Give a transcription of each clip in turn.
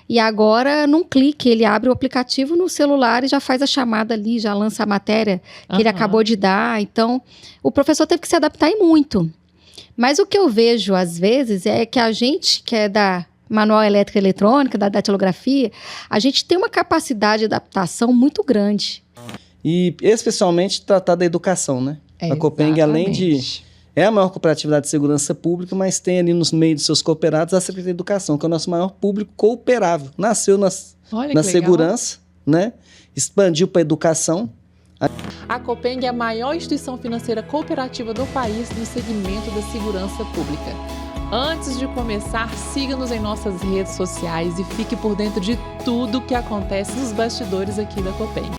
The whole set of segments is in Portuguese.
E agora, num clique, ele abre o aplicativo no celular e já faz a chamada ali, já lança a matéria que ele acabou de dar. Então, o professor teve que se adaptar e muito. Mas o que eu vejo, às vezes, é que a gente que é da manual elétrica e eletrônica, da datilografia, a gente tem uma capacidade de adaptação muito grande. E especialmente tratar da educação, né? A Copeng, além de... É a maior cooperativa de segurança pública, mas tem ali nos meios de seus cooperados a Secretaria de Educação, que é o nosso maior público cooperável. Nasceu na segurança, né? Expandiu para a educação. A Copeng é a maior instituição financeira cooperativa do país no segmento da segurança pública. Antes de começar, siga-nos em nossas redes sociais e fique por dentro de tudo que acontece nos bastidores aqui da Copeng.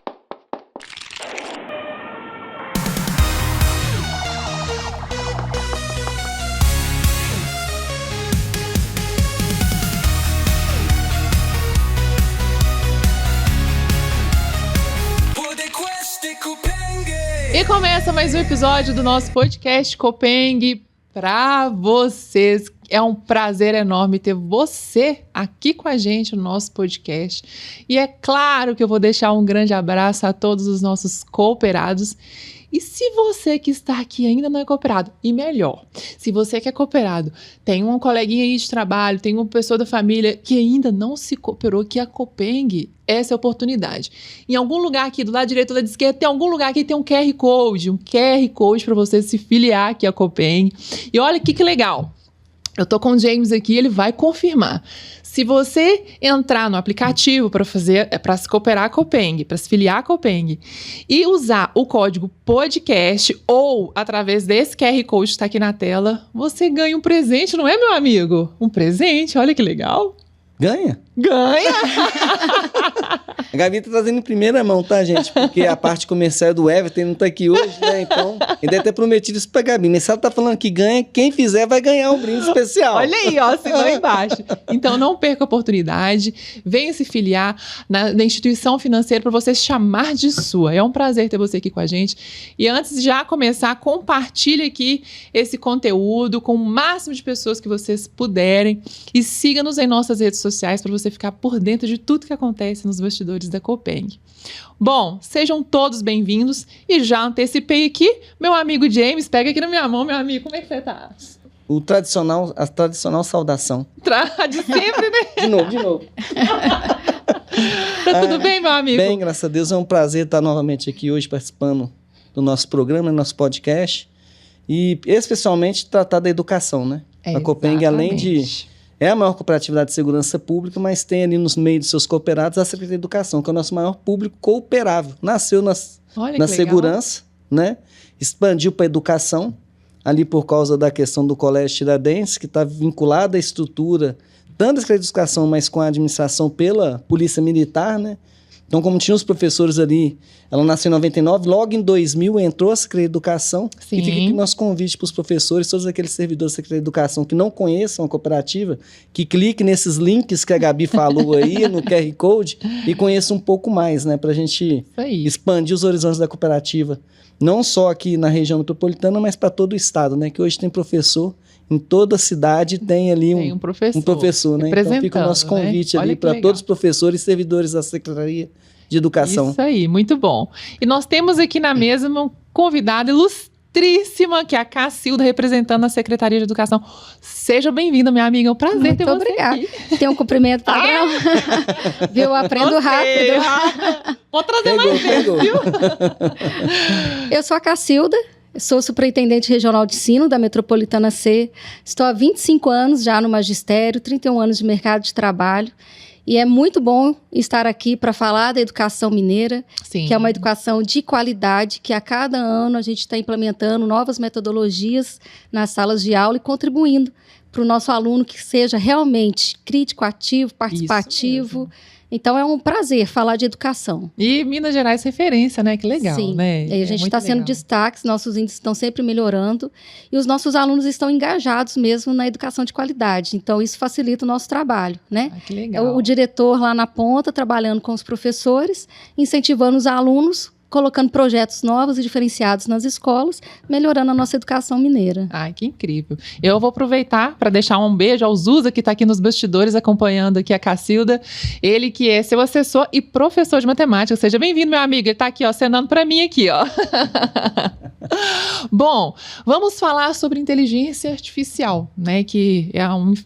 E começa mais um episódio do nosso podcast Copeng para vocês. É um prazer enorme ter você aqui com a gente no nosso podcast. E é claro que eu vou deixar um grande abraço a todos os nossos cooperados. E se você que está aqui ainda não é cooperado, e melhor, se você que é cooperado, tem um coleguinha aí de trabalho, tem uma pessoa da família que ainda não se cooperou, que a Copeng, essa é a oportunidade. Em algum lugar aqui, do lado direito ou do lado esquerdo, tem algum lugar aqui tem um QR Code para você se filiar aqui à Copeng. E olha que legal. Eu tô com o James aqui, ele vai confirmar. Se você entrar no aplicativo para se cooperar a Copeng, para se filiar a Copeng, e usar o código podcast ou através desse QR Code que está aqui na tela, você ganha um presente, não é, meu amigo? Um presente, olha que legal. Ganha? Ganha! A Gabi tá trazendo em primeira mão, tá, gente? Porque a parte comercial do Everton não tá aqui hoje, né? Então, ele deve ter prometido isso pra Gabi. Mas se ela tá falando que ganha, quem fizer vai ganhar um brinde especial. Olha aí, ó, assinou aí embaixo. Então, não perca a oportunidade. Venha se filiar na instituição financeira para você chamar de sua. É um prazer ter você aqui com a gente. E antes de já começar, compartilhe aqui esse conteúdo com o máximo de pessoas que vocês puderem. E siga-nos em nossas redes sociais para você ficar por dentro de tudo que acontece nos bastidores da Copeng. Bom, sejam todos bem-vindos e já antecipei aqui, meu amigo James, pega aqui na minha mão, meu amigo, como é que você tá? A tradicional saudação. De sempre, né? De novo. Tá tudo bem, meu amigo? Bem, graças a Deus, é um prazer estar novamente aqui hoje participando do nosso programa, do nosso podcast e especialmente tratar da educação, né? A Copeng, além de... É a maior cooperativa de segurança pública, mas tem ali nos meios de seus cooperados a Secretaria de Educação, que é o nosso maior público cooperável. Nasceu na segurança, né? Expandiu para a educação, ali por causa da questão do Colégio Tiradentes, que está vinculada à estrutura, tanto da Secretaria de Educação, mas com a administração pela Polícia Militar, né? Então, como tinha os professores ali, ela nasceu em 99, logo em 2000 entrou a Secretaria de Educação. Sim. E fica aqui o nosso convite para os professores, todos aqueles servidores da Secretaria de Educação que não conheçam a cooperativa, que cliquem nesses links que a Gabi falou aí, no QR Code, e conheçam um pouco mais, né? Para a gente expandir os horizontes da cooperativa. Não só aqui na região metropolitana, mas para todo o estado, né? Que hoje tem professor, em toda a cidade tem ali um professor, né? Então fica o nosso convite, né? Ali para todos os professores e servidores da Secretaria de Educação. Isso aí, muito bom. E nós temos aqui na mesa uma convidada ilustríssima, que é a Cacilda, representando a Secretaria de Educação. Seja bem-vinda, minha amiga. É um prazer ter você aqui. Tem um cumprimento padrão. Viu? Eu aprendo rápido. Vou trazer mais vezes, viu? Eu sou a Cacilda. Sou superintendente regional de ensino da Metropolitana C. Estou há 25 anos já no magistério, 31 anos de mercado de trabalho. E é muito bom estar aqui para falar da educação mineira, Sim. que é uma educação de qualidade, que a cada ano a gente está implementando novas metodologias nas salas de aula e contribuindo para o nosso aluno que seja realmente crítico, ativo, participativo. Então, é um prazer falar de educação. E Minas Gerais referência, né? Que legal, Sim. né? E a gente está sendo destaques, nossos índices estão sempre melhorando e os nossos alunos estão engajados mesmo na educação de qualidade. Então, isso facilita o nosso trabalho, né? Que legal. O diretor lá na ponta, trabalhando com os professores, incentivando os alunos colocando projetos novos e diferenciados nas escolas, melhorando a nossa educação mineira. Ai, que incrível. Eu vou aproveitar para deixar um beijo ao Zusa, que está aqui nos bastidores acompanhando aqui a Cacilda. Ele que é seu assessor e professor de matemática. Seja bem-vindo, meu amigo. Ele está aqui, ó, acenando para mim aqui, ó. Bom, vamos falar sobre inteligência artificial, né? Que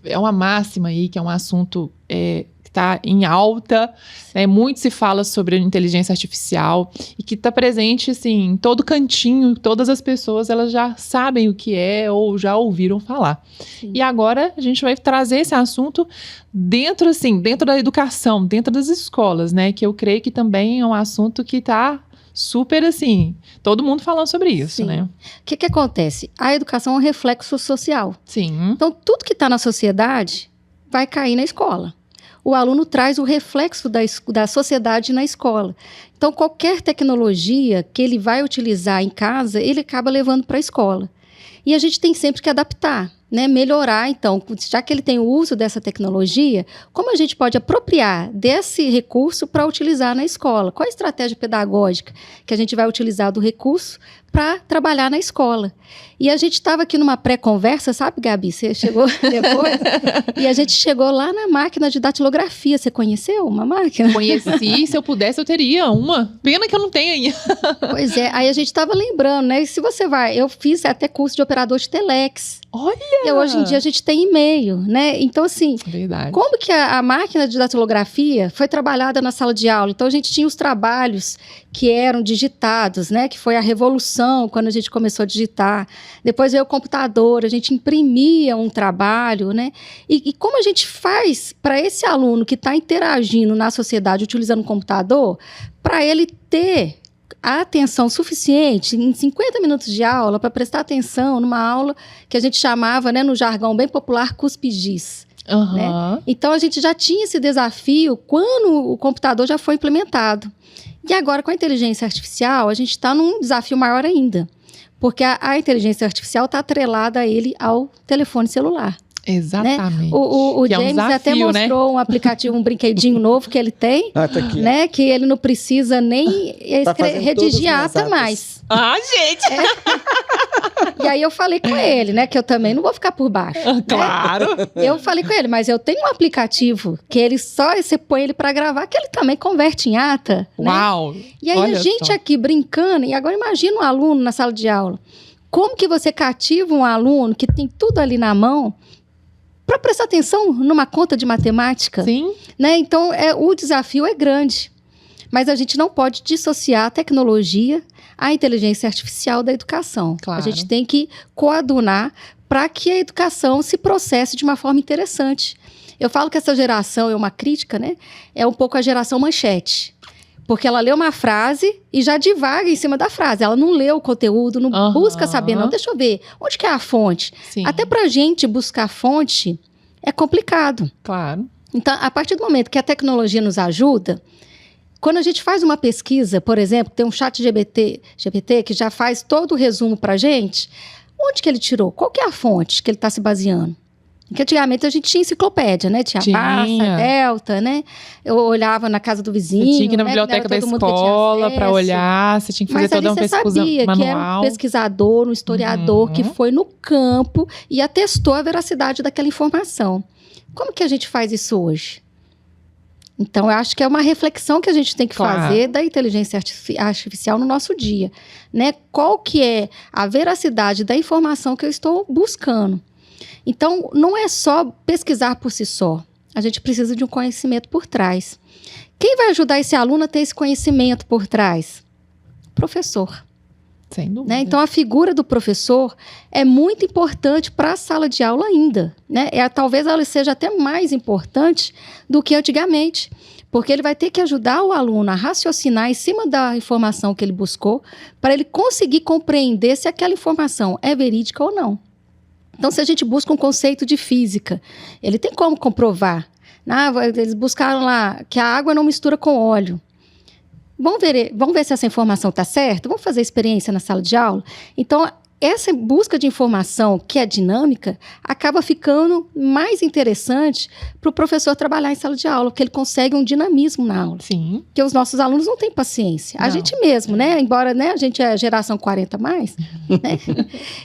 é uma máxima aí, que é um assunto que está em alta, né? Muito se fala sobre a inteligência artificial e que está presente, assim, em todo cantinho, todas as pessoas, elas já sabem o que é ou já ouviram falar. Sim. E agora a gente vai trazer esse assunto dentro da educação, dentro das escolas, né? Que eu creio que também é um assunto que está super, assim, todo mundo falando sobre isso, Sim. né? O que acontece? A educação é um reflexo social. Sim. Então, tudo que está na sociedade vai cair na escola. O aluno traz o reflexo da sociedade na escola. Então, qualquer tecnologia que ele vai utilizar em casa, ele acaba levando para a escola. E a gente tem sempre que adaptar, né? Melhorar, então, já que ele tem o uso dessa tecnologia, como a gente pode apropriar desse recurso para utilizar na escola? Qual a estratégia pedagógica que a gente vai utilizar do recurso para trabalhar na escola? E a gente estava aqui numa pré-conversa, sabe, Gabi? Você chegou depois? E a gente chegou lá na máquina de datilografia. Você conheceu uma máquina? Conheci, se eu pudesse eu teria uma. Pena que eu não tenho ainda. Pois é, aí a gente estava lembrando, né? E se você vai, eu fiz até curso de operador de telex. Olha! E hoje em dia a gente tem e-mail, né? Então, assim, verdade. Como que a máquina de datilografia foi trabalhada na sala de aula? Então, a gente tinha os trabalhos que eram digitados, né? Que foi a revolução quando a gente começou a digitar. Depois veio o computador, a gente imprimia um trabalho, né? E como a gente faz para esse aluno que está interagindo na sociedade utilizando o computador, para ele ter a atenção suficiente em 50 minutos de aula para prestar atenção numa aula que a gente chamava, né, no jargão bem popular, cuspe-giz. Uhum. Né? Então, a gente já tinha esse desafio quando o computador já foi implementado. E agora, com a inteligência artificial, a gente está num desafio maior ainda, porque a inteligência artificial está atrelada a ele ao telefone celular. Exatamente. Né? O James um desafio, até mostrou, né? Um aplicativo, um brinquedinho novo que ele tem, tá aqui. Né? Que ele não precisa nem redigir ata mais. Ah, gente! E aí eu falei com ele, né? Que eu também não vou ficar por baixo. Claro! Né? Eu falei com ele, mas eu tenho um aplicativo que ele você põe ele para gravar, que ele também converte em ata. Uau! Né? E aí a gente aqui brincando, e agora imagina um aluno na sala de aula. Como que você cativa um aluno que tem tudo ali na mão para prestar atenção numa conta de matemática? Sim. Né? Então, o desafio é grande. Mas a gente não pode dissociar a tecnologia, a inteligência artificial da educação. Claro. A gente tem que coadunar para que a educação se processe de uma forma interessante. Eu falo que essa geração é uma crítica, né? É um pouco a geração manchete. Porque ela lê uma frase e já divaga em cima da frase. Ela não lê o conteúdo, não busca saber, não. Deixa eu ver, onde que é a fonte? Sim. Até pra gente buscar fonte é complicado. Claro. Então, a partir do momento que a tecnologia nos ajuda, quando a gente faz uma pesquisa, por exemplo, tem um chat GPT que já faz todo o resumo pra gente, onde que ele tirou? Qual que é a fonte que ele está se baseando? Porque antigamente a gente tinha enciclopédia, né? Tinha Barça, Delta, né? Eu olhava na casa do vizinho. Você tinha que ir na biblioteca da escola para olhar, você tinha que fazer toda uma pesquisa manual. Mas que era um pesquisador, um historiador que foi no campo e atestou a veracidade daquela informação. Como que a gente faz isso hoje? Então, eu acho que é uma reflexão que a gente tem que fazer da inteligência artificial no nosso dia, né? Qual que é a veracidade da informação que eu estou buscando? Então, não é só pesquisar por si só. A gente precisa de um conhecimento por trás. Quem vai ajudar esse aluno a ter esse conhecimento por trás? Professor. Sem dúvida. Né? Então, a figura do professor é muito importante para a sala de aula ainda. Né? Talvez ela seja até mais importante do que antigamente. Porque ele vai ter que ajudar o aluno a raciocinar em cima da informação que ele buscou para ele conseguir compreender se aquela informação é verídica ou não. Então, se a gente busca um conceito de física, ele tem como comprovar. Eles buscaram lá que a água não mistura com óleo. Vamos ver se essa informação está certa? Vamos fazer experiência na sala de aula? Então, essa busca de informação, que é dinâmica, acaba ficando mais interessante para o professor trabalhar em sala de aula, porque ele consegue um dinamismo na aula. Sim. Porque os nossos alunos não têm paciência. A gente mesmo, né? Embora, né, a gente é geração 40+, né?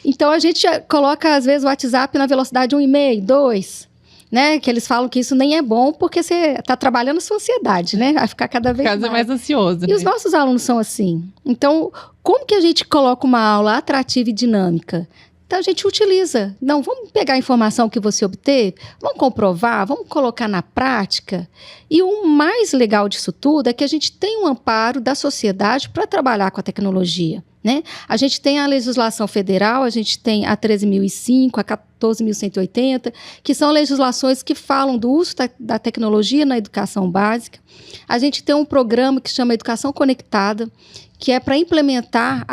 Então, a gente coloca, às vezes, o WhatsApp na velocidade 1,5, 2, né? Que eles falam que isso nem é bom, porque você está trabalhando a sua ansiedade, né? Vai ficar cada vez mais ansioso. E os nossos alunos são assim. Então, como que a gente coloca uma aula atrativa e dinâmica? Então, a gente utiliza. Não, vamos pegar a informação que você obteve, vamos comprovar, vamos colocar na prática. E o mais legal disso tudo é que a gente tem um amparo da sociedade para trabalhar com a tecnologia, né? A gente tem a legislação federal, a gente tem a 13.005, a 14.180, que são legislações que falam do uso da tecnologia na educação básica. A gente tem um programa que chama Educação Conectada, que é para implementar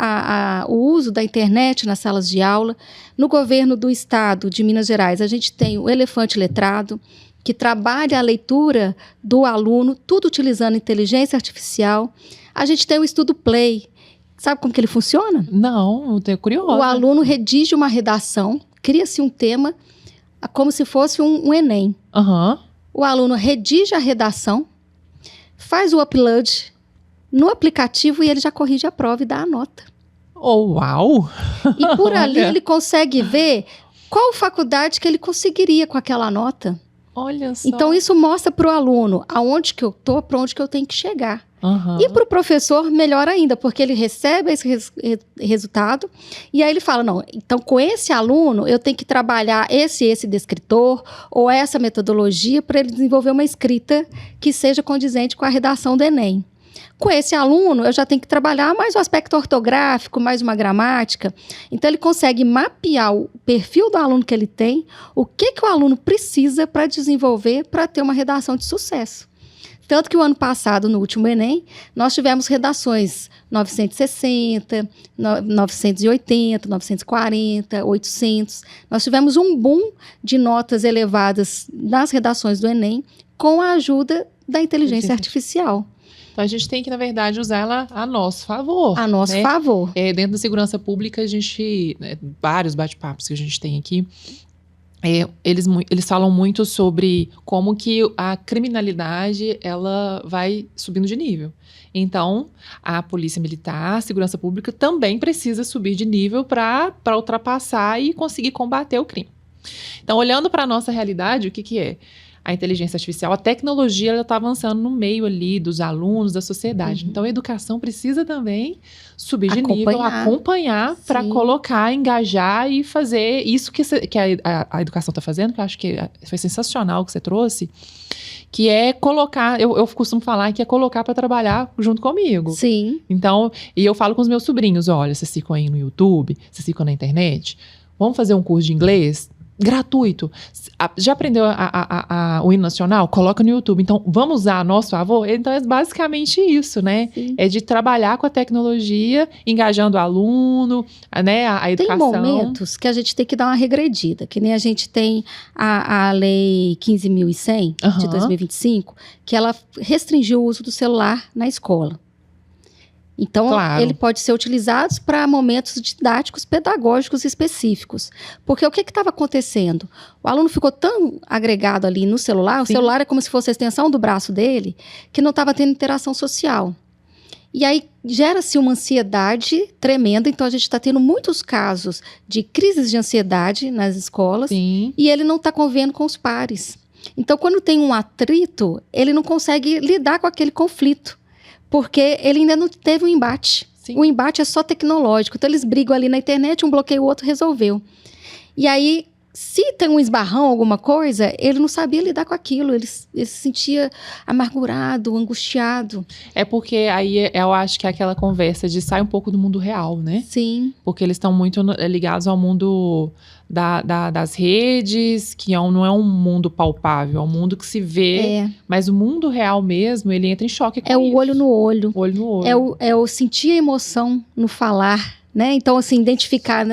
o uso da internet nas salas de aula. No governo do estado de Minas Gerais, a gente tem o Elefante Letrado, que trabalha a leitura do aluno, tudo utilizando inteligência artificial. A gente tem o Estudo Play. Sabe como que ele funciona? Não, eu tenho curiosa. O aluno redige uma redação, cria-se um tema, como se fosse um Enem. Uhum. O aluno redige a redação, faz o upload no aplicativo e ele já corrige a prova e dá a nota. Oh, uau! E por ali ele consegue ver qual faculdade que ele conseguiria com aquela nota. Olha só. Então isso mostra para o aluno aonde que eu estou, para onde que eu tenho que chegar. Uhum. E para o professor, melhor ainda, porque ele recebe esse resultado e aí ele fala, não, então com esse aluno eu tenho que trabalhar esse descritor ou essa metodologia para ele desenvolver uma escrita que seja condizente com a redação do Enem. Com esse aluno, eu já tenho que trabalhar mais o aspecto ortográfico, mais uma gramática. Então, ele consegue mapear o perfil do aluno que ele tem, o que o aluno precisa para desenvolver para ter uma redação de sucesso. Tanto que o ano passado, no último Enem, nós tivemos redações 960, 980, 940, 800. Nós tivemos um boom de notas elevadas nas redações do Enem com a ajuda da inteligência artificial. Então, a gente tem que, na verdade, usar ela a nosso favor. A nosso favor. Dentro da segurança pública, a gente... vários bate-papos que a gente tem aqui, eles falam muito sobre como que a criminalidade ela vai subindo de nível. Então, a polícia militar, a segurança pública também precisa subir de nível para ultrapassar e conseguir combater o crime. Então, olhando para a nossa realidade, o que é? A inteligência artificial, a tecnologia, ela está avançando no meio ali dos alunos, da sociedade. Então, a educação precisa também subir de nível, acompanhar para colocar, engajar e fazer isso que a educação está fazendo, que eu acho que foi sensacional o que você trouxe, que é colocar, eu costumo falar que é colocar para trabalhar junto comigo. Sim. Então, e eu falo com os meus sobrinhos, olha, vocês ficam aí no YouTube, vocês ficam na internet, vamos fazer um curso de inglês? Gratuito. Já aprendeu o hino nacional? Coloca no YouTube. Então, vamos usar a nosso favor? Então, é basicamente isso, né? Sim. É de trabalhar com a tecnologia, engajando o aluno, né? A educação. Tem momentos que a gente tem que dar uma regredida, que nem a gente tem a Lei 15.100 de 2025, que ela restringiu o uso do celular na escola. Então, ele pode ser utilizado para momentos didáticos, pedagógicos específicos. Porque o que estava acontecendo? O aluno ficou tão agregado ali no celular, o celular é como se fosse a extensão do braço dele, que não estava tendo interação social. E aí, gera-se uma ansiedade tremenda. Então, a gente está tendo muitos casos de crises de ansiedade nas escolas. Sim. E ele não está convivendo com os pares. Então, quando tem um atrito, ele não consegue lidar com aquele conflito. Porque ele ainda não teve um embate. Sim. O embate é só tecnológico. Então, eles brigam ali na internet, um bloqueia o outro, resolveu. E aí, se tem um esbarrão, alguma coisa, ele não sabia lidar com aquilo. Ele se sentia amargurado, angustiado. É porque aí eu acho que é aquela conversa de sair um pouco do mundo real, né? Sim. Porque eles estão muito ligados ao mundo das redes, que não é um mundo palpável, é um mundo que se vê. Mas o mundo real mesmo, ele entra em choque com isso. O olho no olho. Olho no olho. É o sentir a emoção no falar, né? Então, assim, identificar,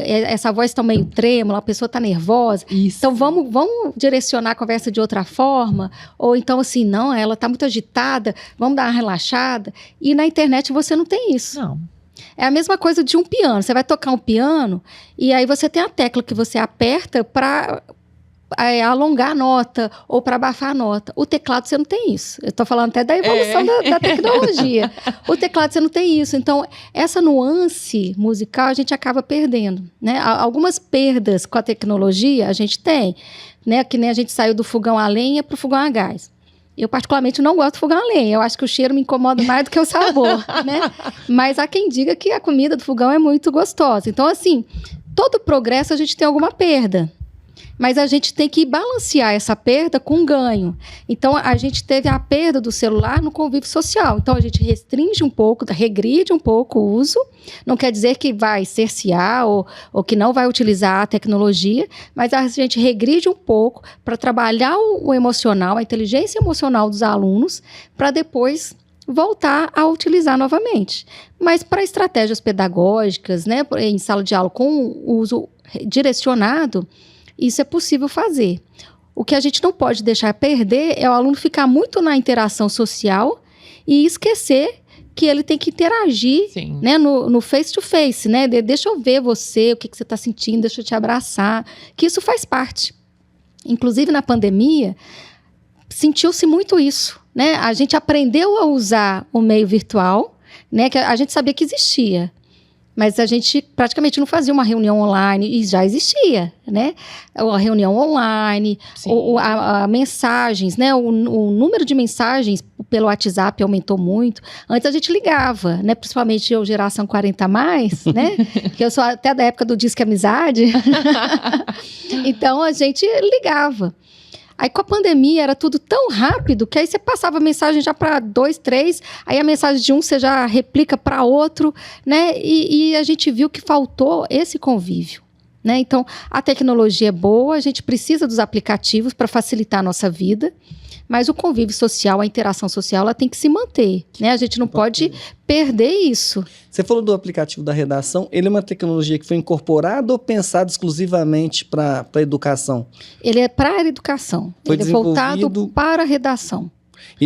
essa voz está meio trêmula, a pessoa está nervosa. Isso. Então, vamos direcionar a conversa de outra forma. Ou então, assim, não, ela está muito agitada, vamos dar uma relaxada. E na internet você não tem isso. Não. É a mesma coisa de um piano. Você vai tocar um piano e aí você tem a tecla que você aperta para alongar a nota ou para abafar a nota. O teclado você não tem isso. Eu estou falando até da evolução da tecnologia. O teclado você não tem isso. Então, essa nuance musical a gente acaba perdendo, né? Algumas perdas com a tecnologia a gente tem, né? Que nem a gente saiu do fogão a lenha para o fogão a gás. Eu, particularmente, não gosto do fogão a lenha. Eu acho que o cheiro me incomoda mais do que o sabor, né? Mas há quem diga que a comida do fogão é muito gostosa. Então, assim, todo progresso a gente tem alguma perda. Mas a gente tem que balancear essa perda com ganho. Então, a gente teve a perda do celular no convívio social. Então, a gente restringe um pouco, regride um pouco o uso. Não quer dizer que vai cercear ou que não vai utilizar a tecnologia, mas a gente regride um pouco para trabalhar o emocional, a inteligência emocional dos alunos, para depois voltar a utilizar novamente. Mas para estratégias pedagógicas, né, em sala de aula com o uso direcionado, isso é possível fazer. O que a gente não pode deixar perder é o aluno ficar muito na interação social e esquecer que ele tem que interagir, né, no face-to-face, né? Deixa eu ver você, o que você está sentindo, deixa eu te abraçar, que isso faz parte. Inclusive, na pandemia, sentiu-se muito isso, né? A gente aprendeu a usar o meio virtual, né, que a gente sabia que existia. Mas a gente praticamente não fazia uma reunião online, e já existia, né? A reunião online, a mensagens, né? O número de mensagens pelo WhatsApp aumentou muito. Antes a gente ligava, né? Principalmente eu, geração 40+, né? Que eu sou até da época do Disque Amizade. Então a gente ligava. Aí com a pandemia era tudo tão rápido que aí você passava a mensagem já para 2, 3, aí a mensagem de um você já replica para outro, né? E a gente viu que faltou esse convívio, né? Então a tecnologia é boa, a gente precisa dos aplicativos para facilitar a nossa vida, mas o convívio social, a interação social, ela tem que se manter, né? A gente não pode perder isso. Você falou do aplicativo da redação, ele é uma tecnologia que foi incorporada ou pensada exclusivamente para a educação? Ele é para a educação, ele é voltado para a redação.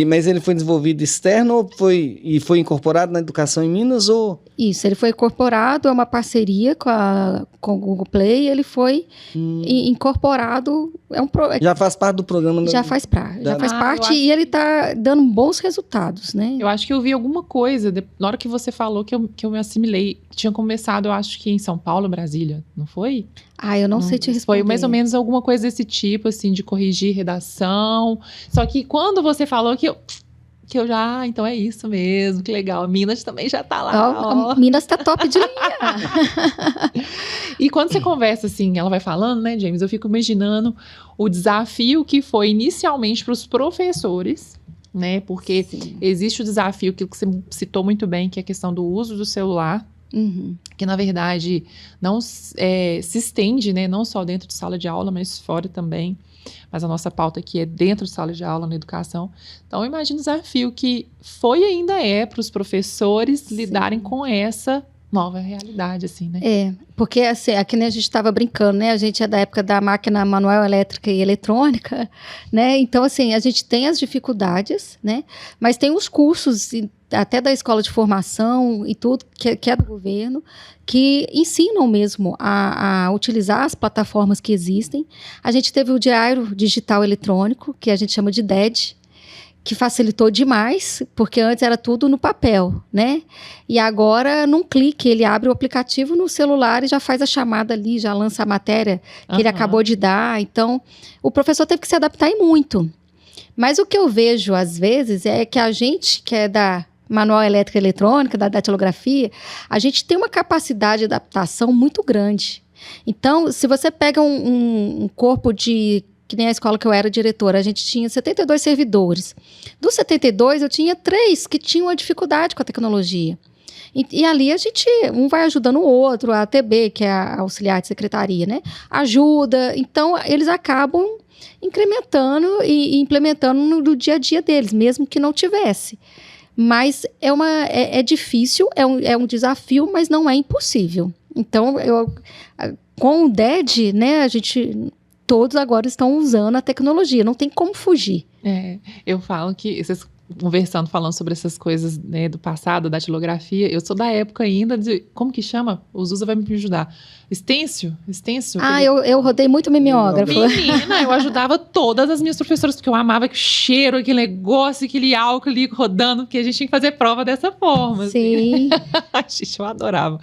Mas ele foi desenvolvido externo ou foi incorporado na educação em Minas? Ou... Isso, ele foi incorporado, é uma parceria com o Google Play, ele foi incorporado. Já faz parte do programa? Já faz parte e ele está dando bons resultados, né? Eu acho que eu vi alguma coisa, na hora que você falou que eu me assimilei, tinha começado, eu acho que em São Paulo, Brasília, não foi? Eu não sei te responder. Foi mais ou menos alguma coisa desse tipo, assim, de corrigir redação. Só que quando você falou que eu já, então é isso mesmo, que legal. Minas também já tá lá. Minas tá top de linha. E quando você conversa assim, ela vai falando, né, James? Eu fico imaginando o desafio que foi inicialmente para os professores, né? Porque existe o desafio que você citou muito bem, que é a questão do uso do celular. Que na verdade não se estende, né, não só dentro de sala de aula, mas fora também. Mas a nossa pauta aqui é dentro de sala de aula, na educação. Então eu imagino o desafio que foi e ainda é para os professores lidarem com essa nova realidade, assim, né? Porque assim, aqui nem a gente estava brincando, né? A gente é da época da máquina manual, elétrica e eletrônica, né? Então, assim, a gente tem as dificuldades, né? Mas tem os cursos, até da escola de formação e tudo, que é do governo, que ensinam mesmo a utilizar as plataformas que existem. A gente teve o Diário Digital Eletrônico, que a gente chama de DED, que facilitou demais, porque antes era tudo no papel, né? E agora, num clique, ele abre o aplicativo no celular e já faz a chamada ali, já lança a matéria que ele acabou de dar. Então, o professor teve que se adaptar e muito. Mas o que eu vejo, às vezes, é que a gente que é da manual elétrica e eletrônica, da datilografia, a gente tem uma capacidade de adaptação muito grande. Então, se você pega um corpo de... que nem a escola que eu era diretora, a gente tinha 72 servidores. Dos 72, eu tinha 3 que tinham uma dificuldade com a tecnologia. E ali a gente, um vai ajudando o outro, a ATB, que é a auxiliar de secretaria, né? Ajuda. Então, eles acabam incrementando e implementando no dia a dia deles, mesmo que não tivesse. Mas é difícil, é um desafio, mas não é impossível. Então, com o DED, né, todos agora estão usando a tecnologia, não tem como fugir. Eu falo que, vocês conversando, falando sobre essas coisas, né, do passado, da datilografia. Eu sou da época ainda de... Como que chama? O Zusa vai me ajudar. Estêncil? Eu rodei muito mimeógrafo. Menina, eu ajudava todas as minhas professoras, porque eu amava aquele cheiro, aquele negócio, aquele álcool ali rodando, porque a gente tinha que fazer prova dessa forma. Sim. Assim. Eu adorava.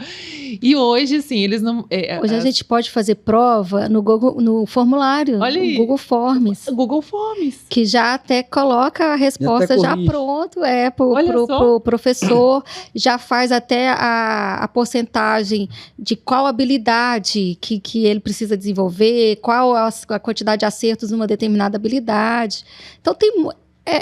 E hoje, assim, eles não... Hoje a gente pode fazer prova no Google, no formulário. Olha aí. Google Forms. Google Forms. Que já até coloca a resposta já pronto, pro professor. Já faz até a porcentagem de qual habilidade que ele precisa desenvolver, qual a quantidade de acertos numa determinada habilidade. Então,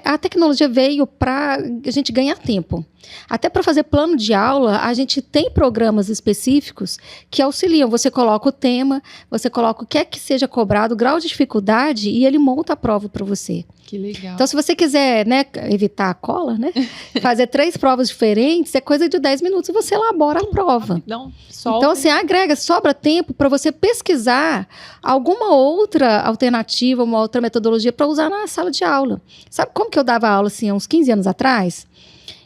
a tecnologia veio para a gente ganhar tempo. Até para fazer plano de aula, a gente tem programas específicos que auxiliam. Você coloca o tema, você coloca o que é que seja cobrado, o grau de dificuldade, e ele monta a prova para você. Que legal. Então, se você quiser, né, evitar a cola, né, fazer 3 provas diferentes, é coisa de 10 minutos, você elabora a prova. Não, então, assim, agrega, sobra tempo para você pesquisar alguma outra alternativa, uma outra metodologia para usar na sala de aula. Sabe como que eu dava aula, assim, há uns 15 anos atrás?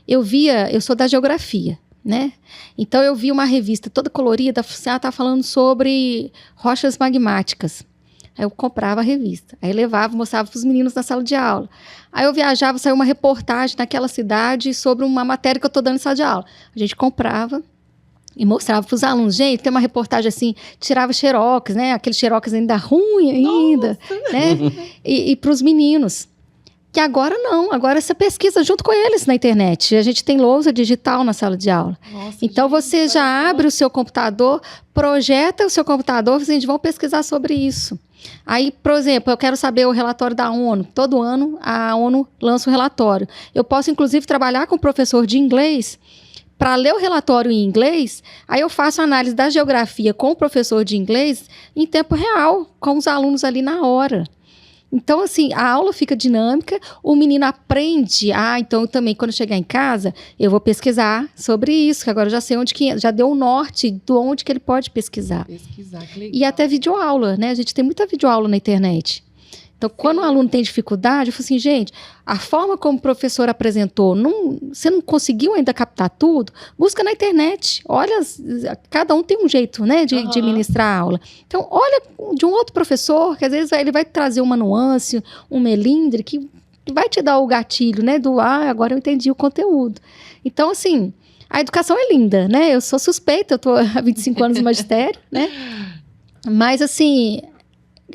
Eu sou da geografia, né? Então, eu vi uma revista toda colorida, tá falando sobre rochas magmáticas. Aí eu comprava a revista, aí levava, mostrava para os meninos na sala de aula. Aí eu viajava, saiu uma reportagem naquela cidade sobre uma matéria que eu estou dando em sala de aula. A gente comprava e mostrava para os alunos. Gente, tem uma reportagem assim, tirava xerox, né? Aquele xerox ainda ruim ainda, né? E para os meninos. Que agora não, agora você pesquisa junto com eles na internet. A gente tem lousa digital na sala de aula. Nossa, então você já abre o seu computador, projeta o seu computador, vocês vão pesquisar sobre isso. Aí, por exemplo, eu quero saber o relatório da ONU. Todo ano a ONU lança um relatório. Eu posso, inclusive, trabalhar com o professor de inglês para ler o relatório em inglês. Aí eu faço a análise da geografia com o professor de inglês em tempo real, com os alunos ali na hora. Então, assim, a aula fica dinâmica, o menino aprende. Então também, quando eu chegar em casa, eu vou pesquisar sobre isso, que agora eu já sei já deu o norte de onde que ele pode pesquisar. Que legal. E até videoaula, né? A gente tem muita videoaula na internet. Então, quando o aluno tem dificuldade, eu falo assim, gente, a forma como o professor apresentou, você não conseguiu ainda captar tudo, busca na internet. Olha, cada um tem um jeito, né, de ministrar a aula. Então, olha de um outro professor, que às vezes ele vai trazer uma nuance, um melindre, que vai te dar o gatilho, né, agora eu entendi o conteúdo. Então, assim, a educação é linda, né? Eu sou suspeita, eu estou há 25 anos no magistério, né? Mas, assim...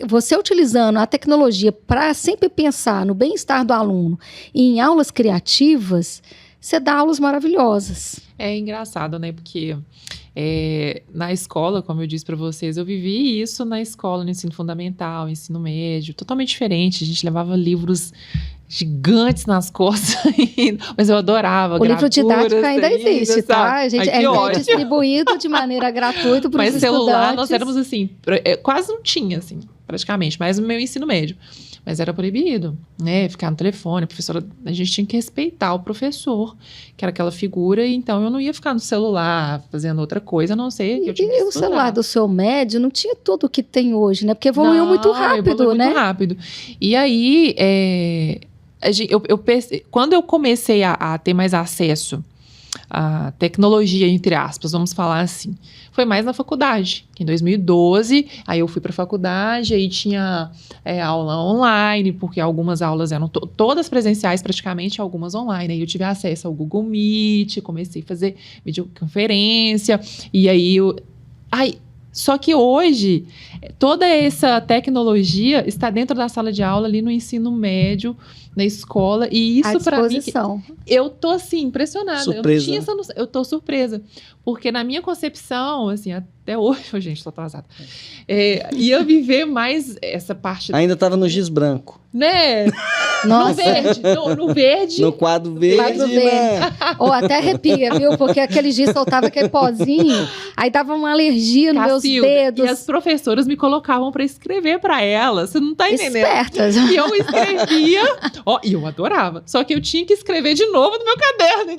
Você utilizando a tecnologia para sempre pensar no bem-estar do aluno e em aulas criativas, você dá aulas maravilhosas. É engraçado, né? Porque na escola, como eu disse para vocês, eu vivi isso na escola, no ensino fundamental, ensino médio, totalmente diferente. A gente levava livros gigantes nas costas, mas eu adorava. O livro didático ainda existe, tá? A gente é distribuído de maneira gratuita para os estudantes. Mas celular, nós éramos assim, quase não tinha, assim, praticamente, mas no meu ensino médio. Mas era proibido, né? Ficar no telefone, a professora, a gente tinha que respeitar o professor, que era aquela figura, e então eu não ia ficar no celular fazendo outra coisa, a não ser que eu tinha que estudar. O celular do seu médio não tinha tudo o que tem hoje, né? Porque evoluiu muito rápido, né? Muito rápido. E aí, quando eu comecei a ter mais acesso à tecnologia, entre aspas, vamos falar assim, foi mais na faculdade, que em 2012, aí eu fui para a faculdade, aí tinha aula online, porque algumas aulas eram todas presenciais praticamente, algumas online, aí eu tive acesso ao Google Meet, comecei a fazer videoconferência, e aí só que hoje, toda essa tecnologia está dentro da sala de aula, ali no ensino médio, na escola, e isso para mim, eu tô assim, impressionada. Surpresa. Eu tô surpresa, porque na minha concepção, assim, até hoje, gente, tô atrasada, ia viver mais essa parte... Ainda estava no giz branco. Né? Nossa. No verde. No verde. No quadro verde. Né? Ou até arrepia, viu? Porque aquele giz soltava aquele pozinho, aí dava uma alergia nos meus dedos. E as professoras me colocavam para escrever para elas. Você não tá entendendo? Espertas. E eu escrevia, e eu adorava. Só que eu tinha que escrever de novo no meu caderno.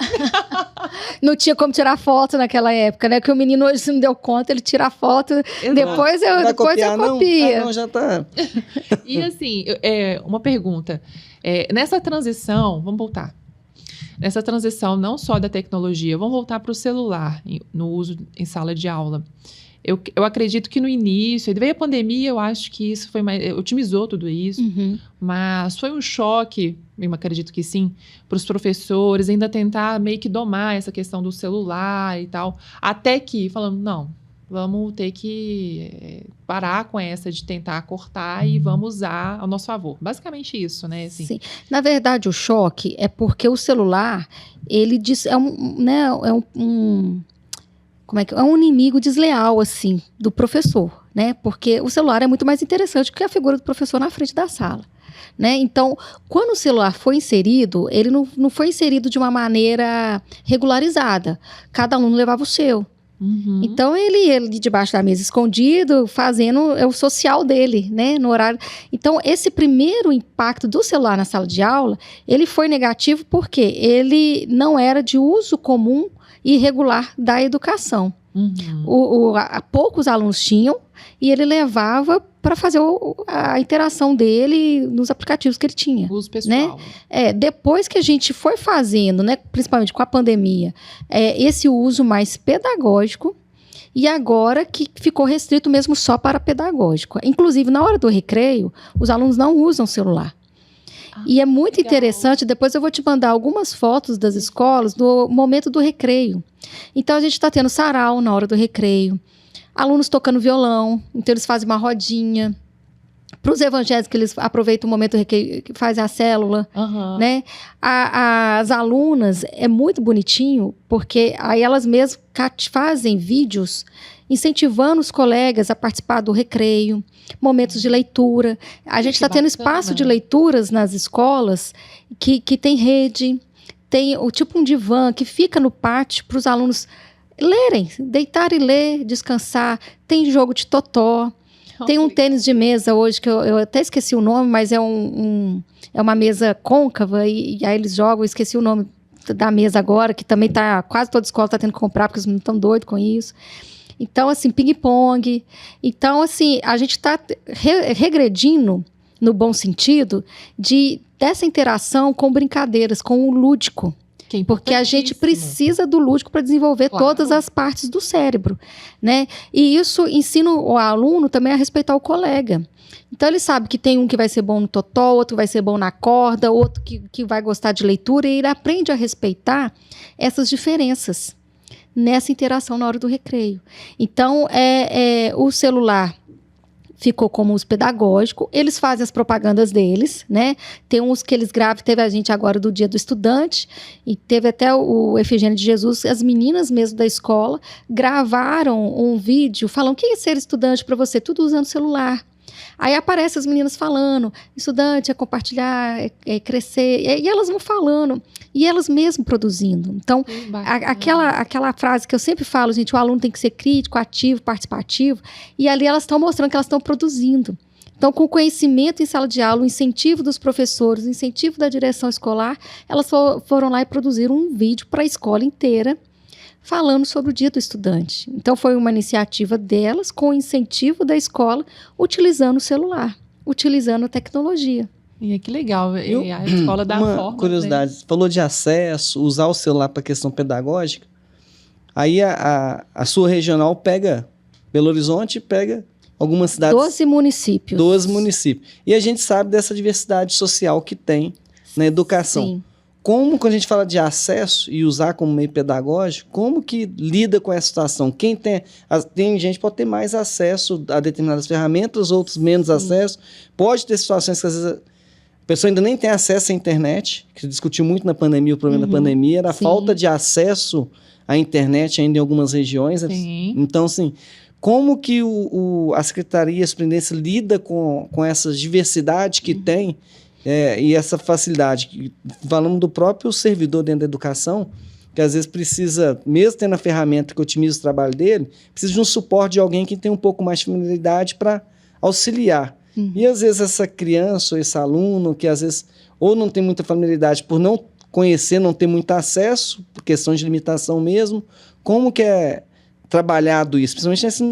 Não tinha como tirar foto naquela época, né? Que o menino hoje se não deu conta, ele tira a foto, depois eu copio. Não, já tá. E assim, uma pergunta. Nessa transição, vamos voltar. nessa transição não só da tecnologia, vamos voltar para o celular, no uso em sala de aula. Eu acredito que no início, veio a pandemia, eu acho que isso foi mais, otimizou tudo isso, mas foi um choque, eu acredito que sim, para os professores ainda tentar meio que domar essa questão do celular e tal, até que, falando, não, vamos ter que parar com essa de tentar cortar e vamos usar ao nosso favor. Basicamente isso, né? Assim. Sim. Na verdade, o choque é porque o celular, ele é um inimigo desleal, assim, do professor, né? Porque o celular é muito mais interessante que a figura do professor na frente da sala, né? Então, quando o celular foi inserido, ele não foi inserido de uma maneira regularizada. Cada aluno levava o seu. Então, ele debaixo da mesa escondido, fazendo o social dele, né, no horário. Então, esse primeiro impacto do celular na sala de aula, ele foi negativo porque ele não era de uso comum e regular da educação. Poucos alunos tinham e ele levava para fazer a interação dele nos aplicativos que ele tinha. Uso pessoal. Né? Depois que a gente foi fazendo, né, principalmente com a pandemia, esse uso mais pedagógico, e agora que ficou restrito mesmo só para pedagógico. Inclusive, na hora do recreio, os alunos não usam celular. E é muito interessante, depois eu vou te mandar algumas fotos das escolas do momento do recreio. Então, a gente está tendo sarau na hora do recreio, alunos tocando violão, então eles fazem uma rodinha. Para os evangélicos, eles aproveitam o momento do recreio, que faz a célula, né? As alunas, é muito bonitinho, porque aí elas mesmas fazem vídeos incentivando os colegas a participar do recreio, momentos de leitura. A gente está tendo espaço de leituras nas escolas que tem rede, tem tipo um divã que fica no pátio para os alunos lerem, deitar e ler, descansar. Tem jogo de totó. Tem um tênis de mesa hoje, que eu até esqueci o nome, mas é uma mesa côncava, e aí eles jogam, eu esqueci o nome da mesa agora, que também quase toda escola está tendo que comprar, porque os meninos estão doidos com isso. Então, assim, ping-pong. Então, assim, a gente está regredindo, no bom sentido, dessa interação com brincadeiras, com o lúdico. Porque a gente precisa do lúdico para desenvolver todas as partes do cérebro, né? E isso ensina o aluno também a respeitar o colega. Então, ele sabe que tem um que vai ser bom no totó, outro que vai ser bom na corda, outro que vai gostar de leitura, e ele aprende a respeitar essas diferenças nessa interação na hora do recreio. Então, o celular ficou como uso pedagógico, eles fazem as propagandas deles, né? Tem uns que eles gravam, teve a gente agora do Dia do Estudante, e teve até o Efigênio de Jesus, as meninas mesmo da escola gravaram um vídeo falando: o que é ser estudante para você? Tudo usando celular. Aí aparecem as meninas falando, estudante é compartilhar, é crescer, e elas vão falando, e elas mesmo produzindo. Então, aquela frase que eu sempre falo, gente, o aluno tem que ser crítico, ativo, participativo, e ali elas estão mostrando que elas estão produzindo. Então, com o conhecimento em sala de aula, o incentivo dos professores, o incentivo da direção escolar, elas foram lá e produziram um vídeo para a escola inteira, falando sobre o Dia do Estudante. Então, foi uma iniciativa delas, com o incentivo da escola, utilizando o celular, utilizando a tecnologia. E que legal, a escola dá forma. Uma curiosidade, você falou de acesso, usar o celular para questão pedagógica, aí a sua regional pega Belo Horizonte, pega algumas cidades... 12 municípios. 12 municípios. E a gente sabe dessa diversidade social que tem na educação. Sim. Como, quando a gente fala de acesso e usar como meio pedagógico, como que lida com essa situação? Tem gente que pode ter mais acesso a determinadas ferramentas, outros menos acesso. Pode ter situações que, às vezes, a pessoa ainda nem tem acesso à internet, que se discutiu muito na pandemia, o problema da pandemia era a falta de acesso à internet ainda em algumas regiões. Sim. Então, assim, como que a Secretaria de Superintendência lida com essa diversidade que tem, e essa facilidade? Falando do próprio servidor dentro da educação, que às vezes precisa, mesmo tendo a ferramenta que otimiza o trabalho dele, precisa de um suporte de alguém que tem um pouco mais de familiaridade para auxiliar. E às vezes essa criança ou esse aluno que às vezes ou não tem muita familiaridade por não conhecer, não ter muito acesso, por questões de limitação mesmo, como que trabalhado isso, principalmente nesse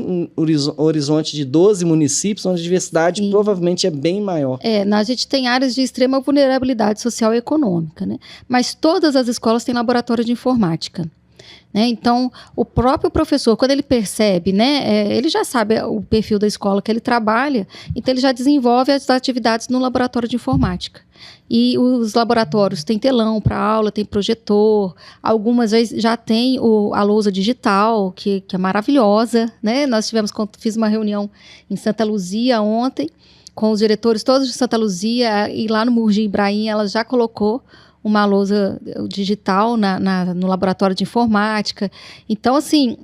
horizonte de 12 municípios, onde a diversidade provavelmente é bem maior. A gente tem áreas de extrema vulnerabilidade social e econômica, né? Mas todas as escolas têm laboratório de informática. Né? Então, o próprio professor, quando ele percebe, né, ele já sabe o perfil da escola que ele trabalha, então ele já desenvolve as atividades no laboratório de informática. E os laboratórios têm telão para aula, tem projetor, algumas vezes já tem a lousa digital, que é maravilhosa, né? Fiz uma reunião em Santa Luzia ontem, com os diretores todos de Santa Luzia, e lá no Murgi Ibrahim ela já colocou uma lousa digital no laboratório de informática. Então, assim,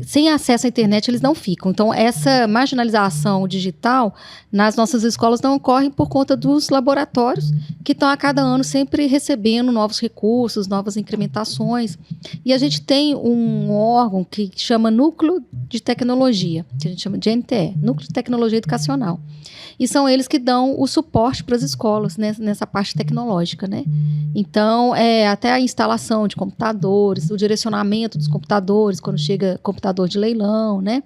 sem acesso à internet eles não ficam. Então, essa marginalização digital nas nossas escolas não ocorre por conta dos laboratórios que estão a cada ano sempre recebendo novos recursos, novas incrementações. E a gente tem um órgão que chama Núcleo de Tecnologia, que a gente chama de NTE, Núcleo de Tecnologia Educacional. E são eles que dão o suporte para as escolas, né, nessa parte tecnológica, né? Então, até a instalação de computadores, o direcionamento dos computadores, quando chega computador de leilão, né?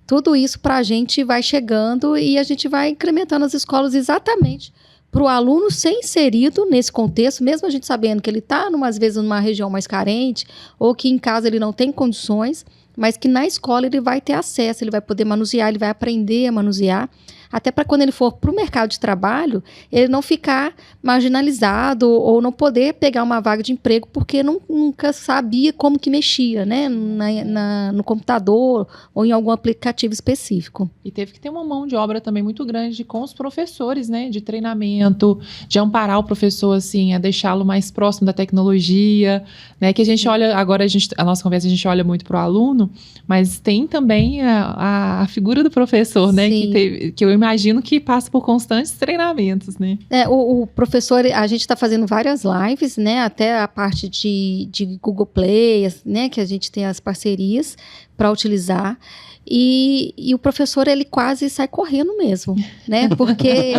Tudo isso para a gente vai chegando e a gente vai incrementando as escolas exatamente para o aluno ser inserido nesse contexto, mesmo a gente sabendo que ele está, às vezes, numa região mais carente, ou que em casa ele não tem condições, mas que na escola ele vai ter acesso, ele vai poder manusear, ele vai aprender a manusear, até para quando ele for para o mercado de trabalho, ele não ficar marginalizado ou não poder pegar uma vaga de emprego porque nunca sabia como que mexia, né, no computador ou em algum aplicativo específico. E teve que ter uma mão de obra também muito grande com os professores, né, de treinamento, de amparar o professor, assim, a deixá-lo mais próximo da tecnologia, né, que a gente olha, agora a nossa conversa a gente olha muito para o aluno, mas tem também a figura do professor, né, que eu imagino que passa por constantes treinamentos, né? O professor, a gente está fazendo várias lives, né? Até a parte de Google Play, né? Que a gente tem as parcerias para utilizar. E o professor, ele quase sai correndo mesmo, né? Porque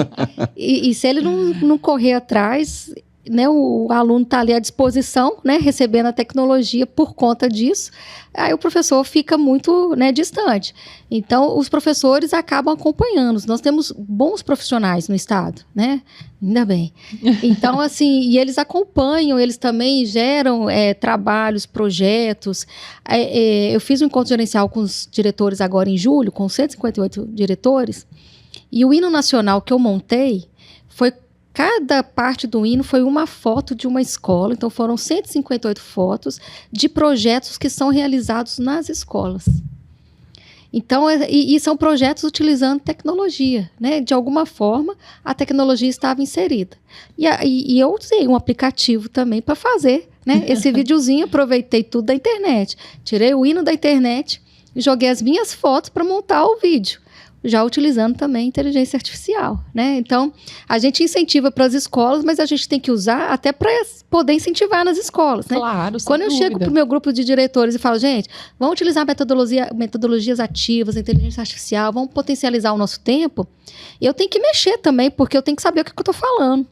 e se ele não correr atrás, né, o aluno está ali à disposição, né, recebendo a tecnologia por conta disso, aí o professor fica muito, né, distante. Então, os professores acabam acompanhando. Nós temos bons profissionais no estado, né? Ainda bem. Então, assim, e eles acompanham, eles também geram trabalhos, projetos. Eu fiz um encontro gerencial com os diretores agora em julho, com 158 diretores, e o hino nacional que eu montei foi cada parte do hino foi uma foto de uma escola, então foram 158 fotos de projetos que são realizados nas escolas. Então, e são projetos utilizando tecnologia, né? De alguma forma, a tecnologia estava inserida. E eu usei um aplicativo também para fazer, né? Esse videozinho, aproveitei tudo da internet. Tirei o hino da internet e joguei as minhas fotos para montar o vídeo, já utilizando também inteligência artificial, né? Então, a gente incentiva para as escolas, mas a gente tem que usar até para poder incentivar nas escolas, né? Claro, sem Quando eu chego para o meu grupo de diretores e falo, gente, vamos utilizar metodologias ativas, inteligência artificial, vamos potencializar o nosso tempo, eu tenho que mexer também, porque eu tenho que saber o que eu estou falando.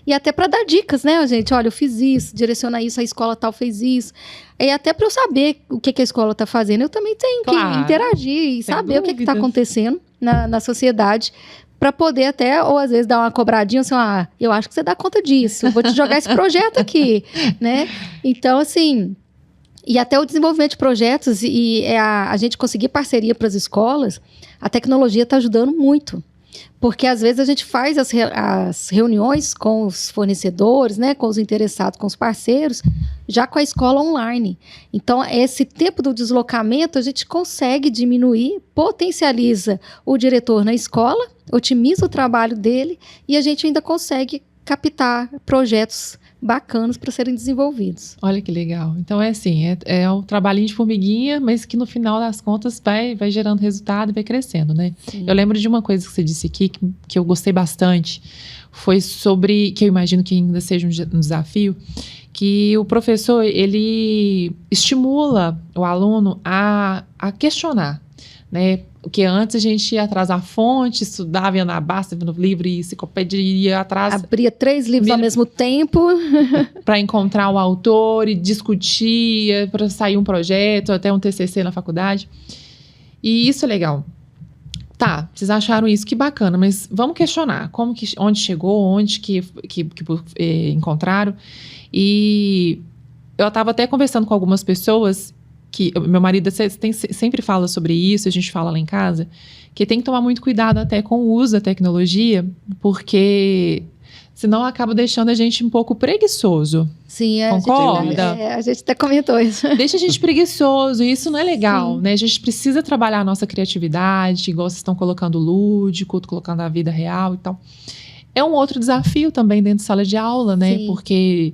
E até para dar dicas, né, gente? Olha, eu fiz isso, direciona isso, a escola tal fez isso. E até para eu saber o que a escola está fazendo, eu também tenho que interagir e saber o que está acontecendo na sociedade, para poder até, ou às vezes dar uma cobradinha, assim, eu acho que você dá conta disso, vou te jogar esse projeto aqui, né? Então, assim, e até o desenvolvimento de projetos e a gente conseguir parceria para as escolas, a tecnologia está ajudando muito. Porque, às vezes, a gente faz as reuniões com os fornecedores, né, com os interessados, com os parceiros, já com a escola online. Então, esse tempo do deslocamento, a gente consegue diminuir, potencializa o diretor na escola, otimiza o trabalho dele e a gente ainda consegue captar projetos bacanas para serem desenvolvidos. Olha que legal. Então, assim, é um trabalhinho de formiguinha, mas que no final das contas vai gerando resultado e vai crescendo, né? Sim. Eu lembro de uma coisa que você disse aqui que eu gostei bastante, foi sobre, que eu imagino que ainda seja um desafio, que o professor, ele estimula o aluno a questionar, né? Porque antes a gente ia atrás da fonte, estudava, ia na Basta, no livro e enciclopédia, ia atrás... Abria 3 livros ao mesmo tempo. Para encontrar o autor e discutia, para sair um projeto, até um TCC na faculdade. E isso é legal. Tá, vocês acharam isso, que bacana, mas vamos questionar. Onde chegou, onde que encontraram. E eu estava até conversando com algumas pessoas... que meu marido sempre fala sobre isso, a gente fala lá em casa, que tem que tomar muito cuidado até com o uso da tecnologia, porque senão acaba deixando a gente um pouco preguiçoso. Sim, concorda? A gente até comentou isso. Deixa a gente preguiçoso, e isso não é legal, né? A gente precisa trabalhar a nossa criatividade, igual vocês estão colocando o lúdico, colocando a vida real e tal. É um outro desafio também dentro de sala de aula, né? Sim. Porque,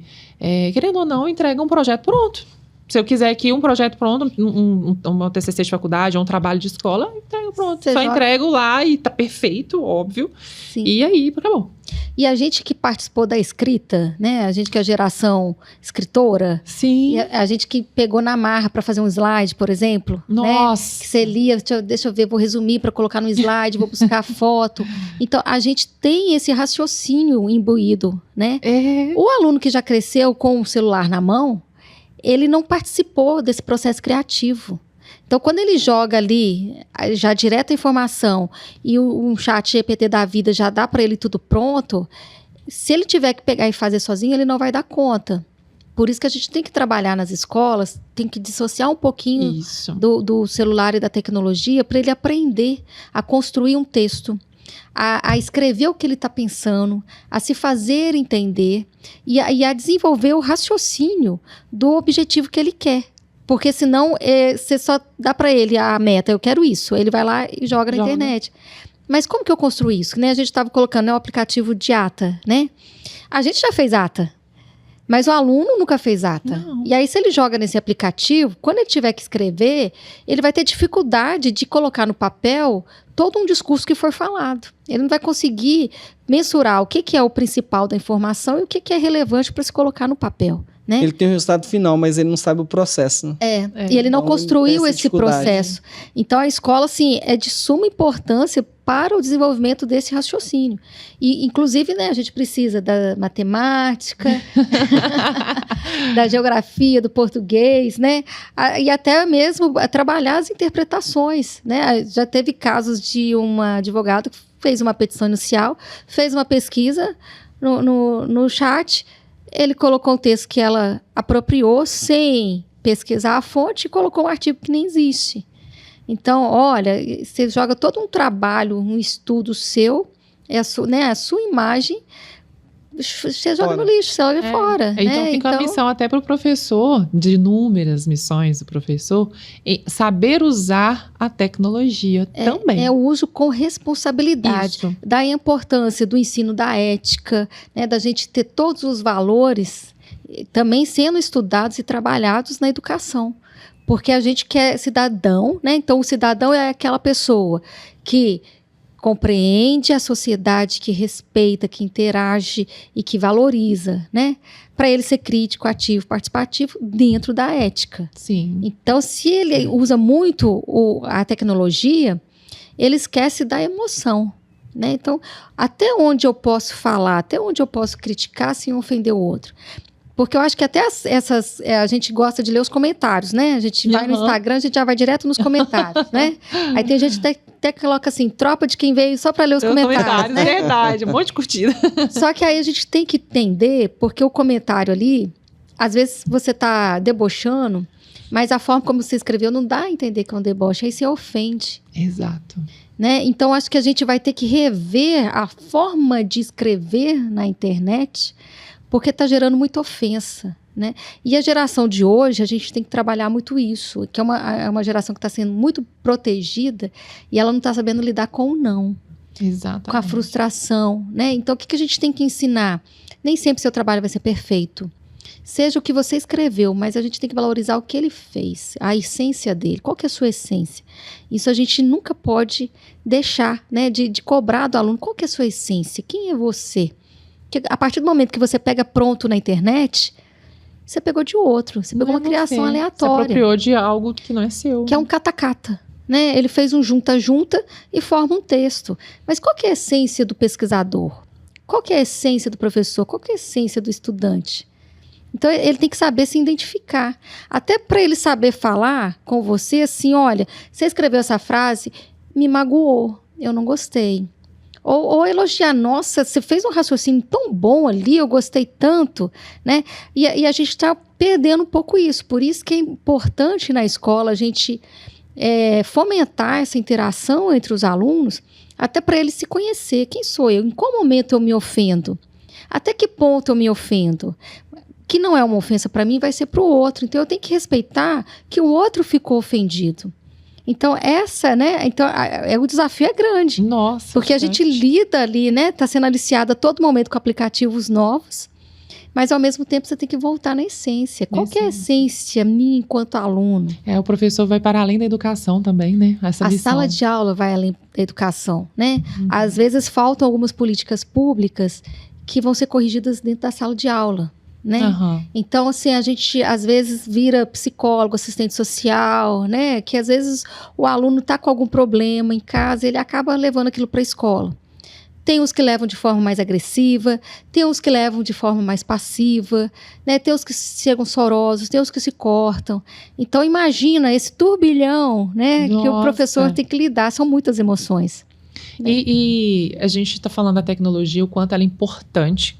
querendo ou não, entrega um projeto pronto. Se eu quiser aqui um projeto pronto, um TCC de faculdade ou um trabalho de escola, entrego pronto. Só entrego lá e tá perfeito, óbvio. Sim. E aí, acabou. E a gente que participou da escrita, né? A gente que é a geração escritora. Sim. E a gente que pegou na marra para fazer um slide, por exemplo. Nossa. Né? Que você lia, deixa eu ver, vou resumir para colocar no slide, vou buscar foto. Então, a gente tem esse raciocínio imbuído, né? O aluno que já cresceu com o celular na mão, ele não participou desse processo criativo. Então, quando ele joga ali, já direto a informação, e um chat GPT da vida já dá para ele tudo pronto, se ele tiver que pegar e fazer sozinho, ele não vai dar conta. Por isso que a gente tem que trabalhar nas escolas, tem que dissociar um pouquinho do celular e da tecnologia para ele aprender a construir um texto, a escrever o que ele está pensando, a se fazer entender e a desenvolver o raciocínio do objetivo que ele quer. Porque senão você só dá para ele a meta, eu quero isso. Ele vai lá e joga na internet. Mas como que eu construo isso? Né? A gente estava colocando o aplicativo de ata, né? A gente já fez ata. Mas o aluno nunca fez ata. Não. E aí, se ele joga nesse aplicativo, quando ele tiver que escrever, ele vai ter dificuldade de colocar no papel todo um discurso que foi falado. Ele não vai conseguir mensurar o que é o principal da informação e o que é relevante para se colocar no papel. Né? Ele tem o resultado final, mas ele não sabe o processo. Né? E ele não construiu esse processo. Então, a escola, assim, é de suma importância para o desenvolvimento desse raciocínio. E, inclusive, né, a gente precisa da matemática, da geografia, do português, né? E até mesmo trabalhar as interpretações, né? Já teve casos de uma advogada que fez uma petição inicial, fez uma pesquisa no chat. Ele colocou um texto que ela apropriou sem pesquisar a fonte e colocou um artigo que nem existe. Então, olha, você joga todo um trabalho, um estudo seu, a sua imagem, você joga no lixo, você joga fora. Então, fica a missão até para o professor, de inúmeras missões do professor, saber usar a tecnologia também. É o uso com responsabilidade. Isso. Da importância do ensino da ética, né, da gente ter todos os valores também sendo estudados e trabalhados na educação. Porque a gente quer cidadão, né? Então, o cidadão é aquela pessoa que compreende a sociedade, que respeita, que interage e que valoriza, né? Para ele ser crítico, ativo, participativo dentro da ética. Sim. Então, se ele usa muito a tecnologia, ele esquece da emoção, né? Então, até onde eu posso falar, até onde eu posso criticar sem ofender o outro? Porque eu acho que até a gente gosta de ler os comentários, né? A gente vai no Instagram, a gente já vai direto nos comentários, né? Aí tem gente até que coloca assim, tropa de quem veio só para ler os comentários. Né? Verdade, um monte de curtida. Só que aí a gente tem que entender, porque o comentário ali, às vezes você tá debochando, mas a forma como você escreveu não dá a entender que é um deboche, aí você ofende. Exato. Né? Então, acho que a gente vai ter que rever a forma de escrever na internet, porque está gerando muita ofensa, né? E a geração de hoje, a gente tem que trabalhar muito isso, que é uma geração que está sendo muito protegida e ela não está sabendo lidar com o não. Exatamente. Com a frustração, né? Então, o que a gente tem que ensinar? Nem sempre seu trabalho vai ser perfeito. Seja o que você escreveu, mas a gente tem que valorizar o que ele fez, a essência dele. Qual que é a sua essência? Isso a gente nunca pode deixar, né, de cobrar do aluno. Qual que é a sua essência? Quem é você? Porque a partir do momento que você pega pronto na internet, você pegou de outro. Você pegou uma criação aleatória. Você apropriou de algo que não é seu. Que é um catacata. né? Ele fez um junta-junta e forma um texto. Mas qual que é a essência do pesquisador? Qual que é a essência do professor? Qual que é a essência do estudante? Então, ele tem que saber se identificar. Até para ele saber falar com você assim, olha, você escreveu essa frase, me magoou, eu não gostei. Ou elogiar, nossa, você fez um raciocínio tão bom ali, eu gostei tanto, né? E a gente está perdendo um pouco isso. Por isso que é importante na escola a gente fomentar essa interação entre os alunos, até para eles se conhecer. Quem sou eu? Em qual momento eu me ofendo? Até que ponto eu me ofendo? Que não é uma ofensa para mim, vai ser para o outro. Então, eu tenho que respeitar que o outro ficou ofendido. Então, o desafio é grande. Nossa. Porque a gente lida ali, né? Está sendo aliciada a todo momento com aplicativos novos, mas ao mesmo tempo você tem que voltar na essência. Qual que é a essência minha enquanto aluno? O professor vai para além da educação também, né? A sala de aula vai além da educação, né? Às vezes faltam algumas políticas públicas que vão ser corrigidas dentro da sala de aula. Né? Então, assim, a gente às vezes vira psicólogo, assistente social, né? Que às vezes o aluno está com algum problema em casa, ele acaba levando aquilo para a escola. Tem os que levam de forma mais agressiva, tem os que levam de forma mais passiva, né? Tem os que chegam sorosos, tem os que se cortam. Então, imagina esse turbilhão, né? Que o professor tem que lidar, são muitas emoções. Né? E a gente está falando da tecnologia, o quanto ela é importante,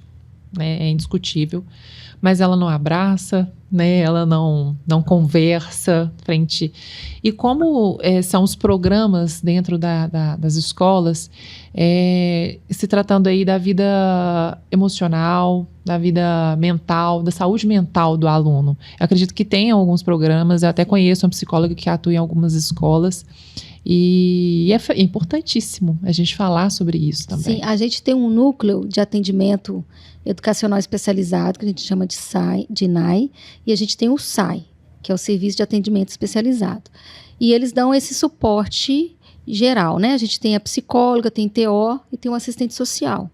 né? É indiscutível, mas ela não abraça, né? Ela não conversa frente. E como são os programas dentro das escolas, se tratando aí da vida emocional, da vida mental, da saúde mental do aluno. Eu acredito que tem alguns programas, eu até conheço uma psicóloga que atua em algumas escolas, e é importantíssimo a gente falar sobre isso também. Sim, a gente tem um núcleo de atendimento educacional especializado, que a gente chama de NAI, e a gente tem o SAI, que é o Serviço de Atendimento Especializado. E eles dão esse suporte geral, né? A gente tem a psicóloga, tem TO e tem um assistente social.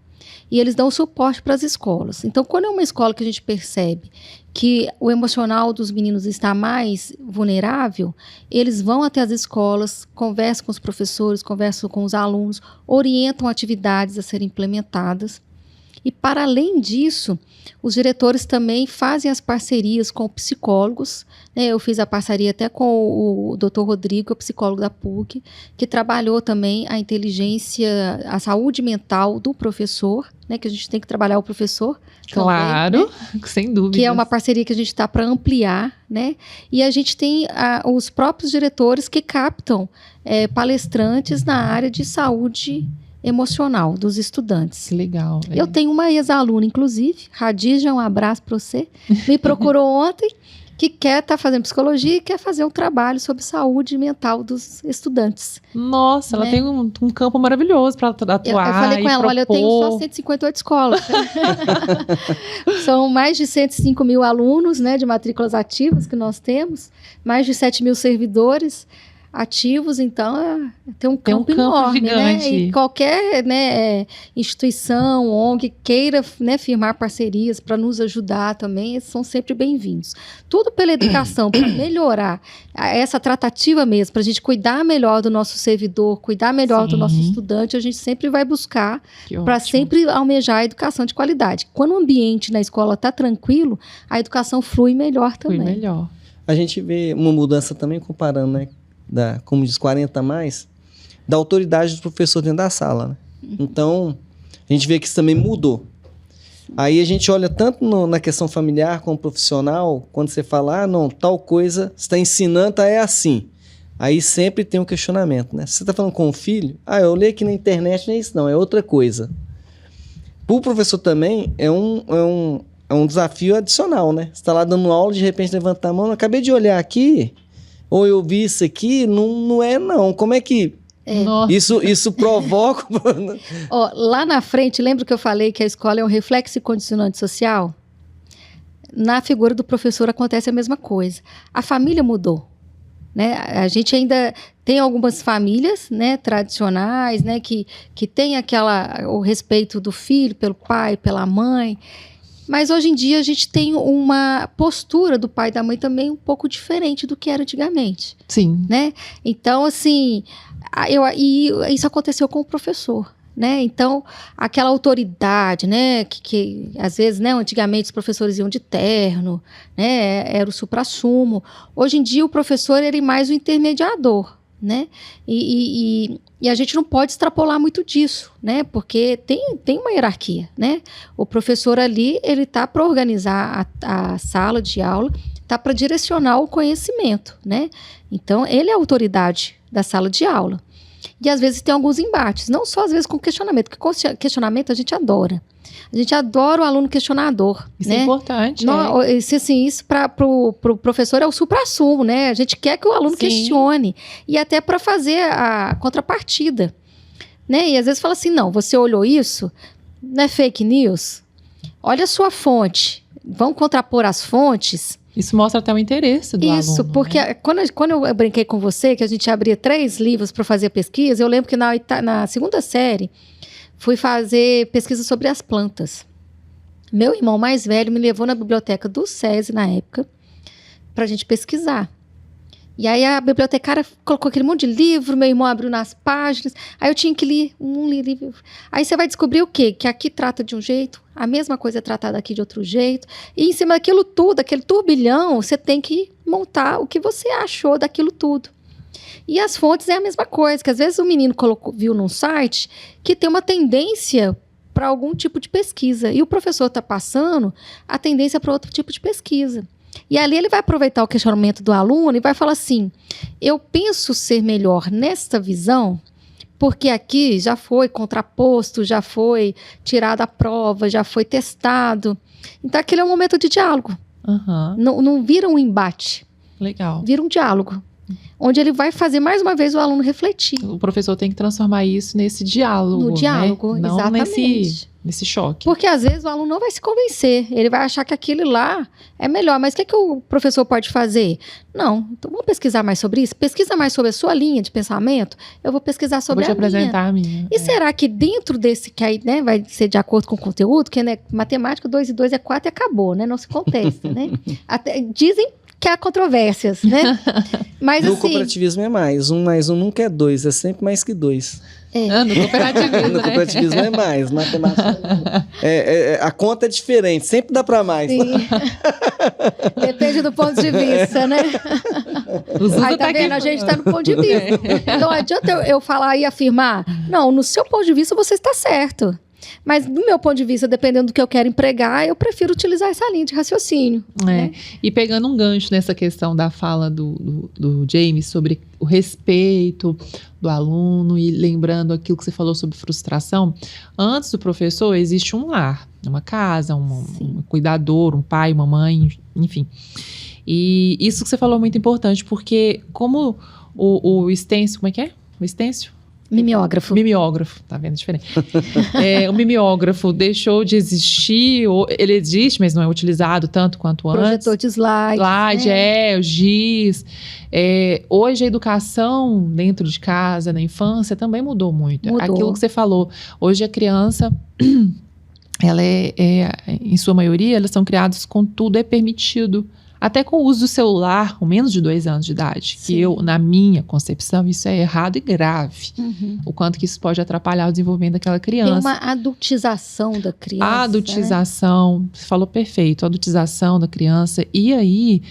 E eles dão suporte para as escolas. Então, quando é uma escola que a gente percebe que o emocional dos meninos está mais vulnerável, eles vão até as escolas, conversam com os professores, conversam com os alunos, orientam atividades a serem implementadas. E, para além disso, os diretores também fazem as parcerias com psicólogos, né? Eu fiz a parceria até com o Dr. Rodrigo, o psicólogo da PUC, que trabalhou também a inteligência, a saúde mental do professor, né? Que a gente tem que trabalhar o professor. Claro, também, né? Sem dúvida. Que é uma parceria que a gente está para ampliar, né? E a gente tem os próprios diretores que captam palestrantes na área de saúde emocional dos estudantes. Que legal. Eu tenho uma ex-aluna, inclusive, Radija, um abraço para você, me procurou ontem, que quer estar fazendo psicologia e quer fazer um trabalho sobre saúde mental dos estudantes. Nossa, né? Ela tem um campo maravilhoso para atuar. Eu falei com ela, olha, eu tenho só 158 escolas. São mais de 105 mil alunos, né, de matrículas ativas que nós temos, mais de 7 mil servidores ativos, então tem um campo enorme, gigante. Né? E qualquer instituição, ONG queira, né, firmar parcerias para nos ajudar também, são sempre bem-vindos. Tudo pela educação, para melhorar essa tratativa mesmo, para a gente cuidar melhor do nosso servidor, cuidar melhor do nosso estudante, a gente sempre vai buscar para sempre almejar a educação de qualidade. Quando o ambiente na escola está tranquilo, a educação flui melhor também. Flui melhor. A gente vê uma mudança também comparando, né? Como diz 40 mais, da autoridade do professor dentro da sala. Né? Então, a gente vê que isso também mudou. Aí a gente olha tanto na questão familiar como profissional, quando você fala, não, tal coisa, você está ensinando, é assim. Aí sempre tem um questionamento, né? Se você está falando com o filho, eu li aqui na internet, não é isso não, é outra coisa. Para o professor também é um desafio adicional, né? Você está lá dando aula, de repente levanta a mão, eu acabei de olhar aqui, ou eu vi isso aqui, não é não. Como é que isso provoca? Lá na frente, lembra que eu falei que a escola é um reflexo e condicionante social? Na figura do professor acontece a mesma coisa. A família mudou. Né? A gente ainda tem algumas famílias, né, tradicionais, né, que tem o respeito do filho pelo pai, pela mãe, Mas hoje em dia a gente tem uma postura do pai e da mãe também um pouco diferente do que era antigamente. Sim. Né? Então, assim, e isso aconteceu com o professor. Né? Então, aquela autoridade, né? que às vezes, né, antigamente os professores iam de terno, né? Era o suprassumo. Hoje em dia o professor ele é mais o intermediador, né? E a gente não pode extrapolar muito disso, né? Porque tem uma hierarquia, né? O professor ali, ele tá para organizar a sala de aula, tá para direcionar o conhecimento, né? Então, ele é a autoridade da sala de aula. E às vezes tem alguns embates, não só às vezes com questionamento, porque questionamento a gente adora. A gente adora o aluno questionador. Isso né? é importante. Isso para o professor é o suprassumo, né? A gente quer que o aluno questione. E até para fazer a contrapartida. Né? E às vezes fala assim, não, você olhou isso? Não é fake news? Olha a sua fonte. Vamos contrapor as fontes? Isso mostra até o interesse do aluno. Isso, porque né? quando eu brinquei com você, que a gente abria 3 livros para fazer pesquisa, eu lembro que na segunda série, fui fazer pesquisa sobre as plantas. Meu irmão mais velho me levou na biblioteca do SESI, na época, para a gente pesquisar. E aí a bibliotecária colocou aquele monte de livro, meu irmão abriu nas páginas, aí eu tinha que ler um livro. Aí você vai descobrir o quê? Que aqui trata de um jeito, a mesma coisa é tratada aqui de outro jeito, e em cima daquilo tudo, aquele turbilhão, você tem que montar o que você achou daquilo tudo. E as fontes é a mesma coisa, que às vezes o menino viu num site que tem uma tendência para algum tipo de pesquisa, e o professor está passando a tendência para outro tipo de pesquisa. E ali ele vai aproveitar o questionamento do aluno e vai falar assim, eu penso ser melhor nesta visão, porque aqui já foi contraposto, já foi tirado a prova, já foi testado. Então aquele é um momento de diálogo. Uhum. Não vira um embate. Legal. Vira um diálogo. Onde ele vai fazer mais uma vez o aluno refletir. O professor tem que transformar isso nesse diálogo. No diálogo, né? Não exatamente. Nesse choque. Porque às vezes o aluno não vai se convencer. Ele vai achar que aquilo lá é melhor. Mas o que o professor pode fazer? Não, então vamos pesquisar mais sobre isso? Pesquisa mais sobre a sua linha de pensamento. Eu vou pesquisar sobre a minha. Vou te apresentar a minha. E será que dentro desse, que aí né, vai ser de acordo com o conteúdo, que né, matemática 2 e 2 é 4 e acabou, né? Não se contesta, né? Dizem que há controvérsias, né? Mas no assim, cooperativismo é mais. 1 mais 1 nunca é 2, é sempre mais que 2. No cooperativismo, no cooperativismo é mais, matemática a conta é diferente, sempre dá para mais. Sim. Depende do ponto de vista, né? Aí tá vendo? A gente tá no ponto de vista. Então adianta eu falar e afirmar, não, no seu ponto de vista você está certo. Mas do meu ponto de vista, dependendo do que eu quero empregar, eu prefiro utilizar essa linha de raciocínio. Né? E pegando um gancho nessa questão da fala do James sobre o respeito do aluno e lembrando aquilo que você falou sobre frustração, antes do professor existe um lar, uma casa, um cuidador, um pai, uma mãe, enfim. E isso que você falou é muito importante, porque como o estêncil, como é que é? O estêncil? Mimeógrafo. Mimeógrafo, tá vendo? Diferente. O mimeógrafo deixou de existir, ele existe, mas não é utilizado tanto quanto antes. Projetor de slides. O giz. Hoje a educação dentro de casa, na infância, também mudou muito. Aquilo que você falou. Hoje a criança, ela em sua maioria, elas são criadas com tudo é permitido. Até com o uso do celular, com menos de 2 anos de idade. Sim. Que na minha concepção, isso é errado e grave. Uhum. O quanto que isso pode atrapalhar o desenvolvimento daquela criança. Tem uma adultização da criança. A adultização, né? Você falou perfeito, a adultização da criança. E aí,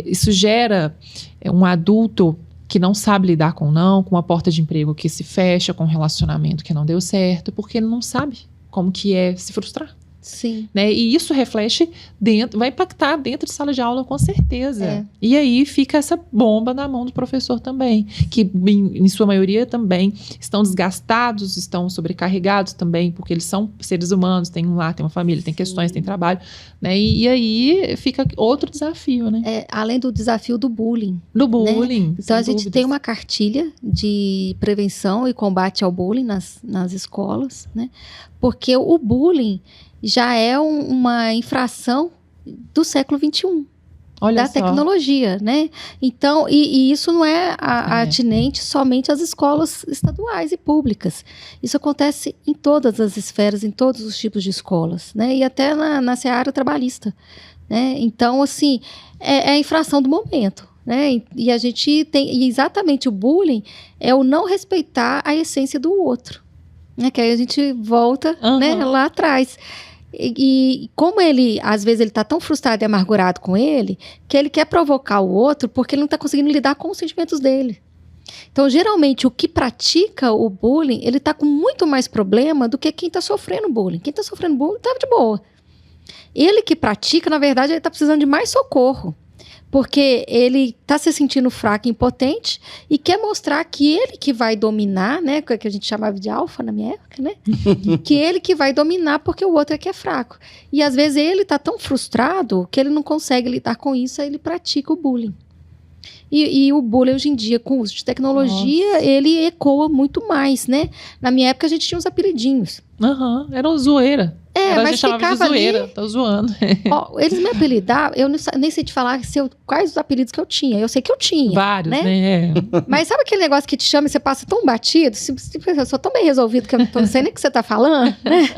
isso gera um adulto que não sabe lidar com com uma porta de emprego que se fecha, com um relacionamento que não deu certo, porque ele não sabe como que é se frustrar. Sim. Né? E isso reflete vai impactar dentro de sala de aula com certeza. E aí fica essa bomba na mão do professor também, que em sua maioria também estão desgastados, estão sobrecarregados também, porque eles são seres humanos, tem um lar, tem uma família, tem questões, tem trabalho, né? E aí fica outro desafio, né? Além do desafio do bullying. Do bullying. Né? Então a gente tem uma cartilha de prevenção e combate ao bullying nas escolas, né? Porque o bullying já é uma infração do século XXI. da tecnologia, né? Então, e isso não é atinente somente às escolas estaduais e públicas. Isso acontece em todas as esferas, em todos os tipos de escolas, né? E até na seara trabalhista, né? Então, assim, é a infração do momento, né? E a gente tem... E exatamente o bullying é o não respeitar a essência do outro, né? Que aí a gente volta, né, lá atrás. E como ele, às vezes, ele está tão frustrado e amargurado com ele, que ele quer provocar o outro porque ele não está conseguindo lidar com os sentimentos dele. Então, geralmente, o que pratica o bullying, ele está com muito mais problema do que quem está sofrendo bullying. Quem está sofrendo bullying está de boa. Ele que pratica, na verdade, ele está precisando de mais socorro. Porque ele está se sentindo fraco e impotente e quer mostrar que ele que vai dominar, né? Que a gente chamava de alfa na minha época, né? Que ele que vai dominar porque o outro é que é fraco. E às vezes ele está tão frustrado que ele não consegue lidar com isso, aí ele pratica o bullying. E o bullying hoje em dia, com o uso de tecnologia, ele ecoa muito mais, né? Na minha época a gente tinha uns apelidinhos. Era uma zoeira. Mas a gente chamava de zoeira, ali, tô zoando. Eles me apelidavam, eu nem sei te falar quais os apelidos que eu tinha. Eu sei que eu tinha. Vários, né? Mas sabe aquele negócio que te chama e você passa tão batido? Eu sou tão bem resolvido que eu não sei nem o que você tá falando, né?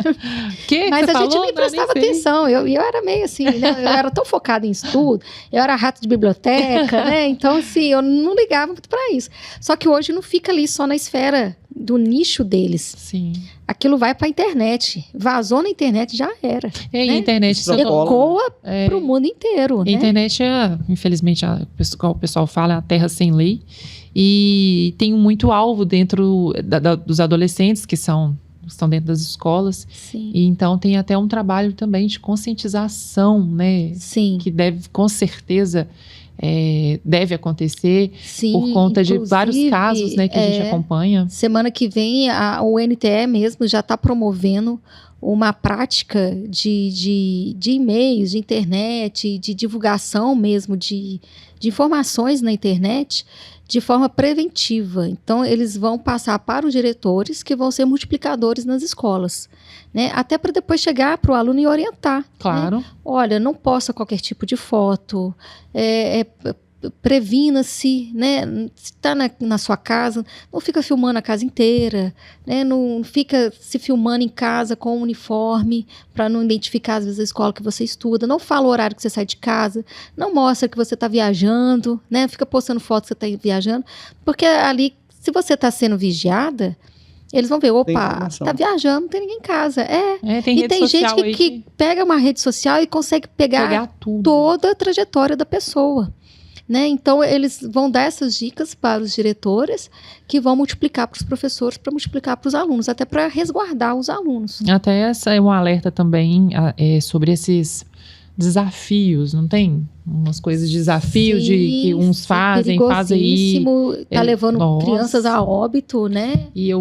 Mas a gente nem prestava atenção. Eu era meio assim, né? Eu era tão focada em estudo, eu era rato de biblioteca, né? Então, assim, eu não ligava muito pra isso. Só que hoje não fica ali só na esfera do nicho deles. Sim. Aquilo vai pra internet. Vazou na internet, já era. E a internet ecoa pro mundo inteiro. A internet infelizmente, o pessoal fala, é a terra sem lei. E tem muito alvo dentro dos adolescentes que estão dentro das escolas. Sim. E então tem até um trabalho também de conscientização, né? Sim. Que deve, com certeza, deve acontecer. Sim, por conta de vários casos, né, que a gente acompanha. Semana que vem, o NTE mesmo já está promovendo uma prática de e-mails, de internet, de divulgação mesmo de informações na internet de forma preventiva. Então, eles vão passar para os diretores, que vão ser multiplicadores nas escolas, né? Até para depois chegar para o aluno e orientar. Claro. Né? Olha, não posta qualquer tipo de foto, previna-se, né? Se está na sua casa, não fica filmando a casa inteira, né? Não fica se filmando em casa com um uniforme para não identificar às vezes a escola que você estuda, não fala o horário que você sai de casa, não mostra que você está viajando, né? Fica postando fotos que você está viajando, porque ali, se você está sendo vigiada, eles vão ver, opa, tá viajando, não tem ninguém em casa. Tem gente que pega uma rede social e consegue pegar toda a trajetória da pessoa. Né? Então, eles vão dar essas dicas para os diretores, que vão multiplicar para os professores, para multiplicar para os alunos, até para resguardar os alunos. Até essa é um alerta também sobre esses desafios, não tem? Umas coisas de desafio que uns fazem aí. Tá levando crianças a óbito, né? E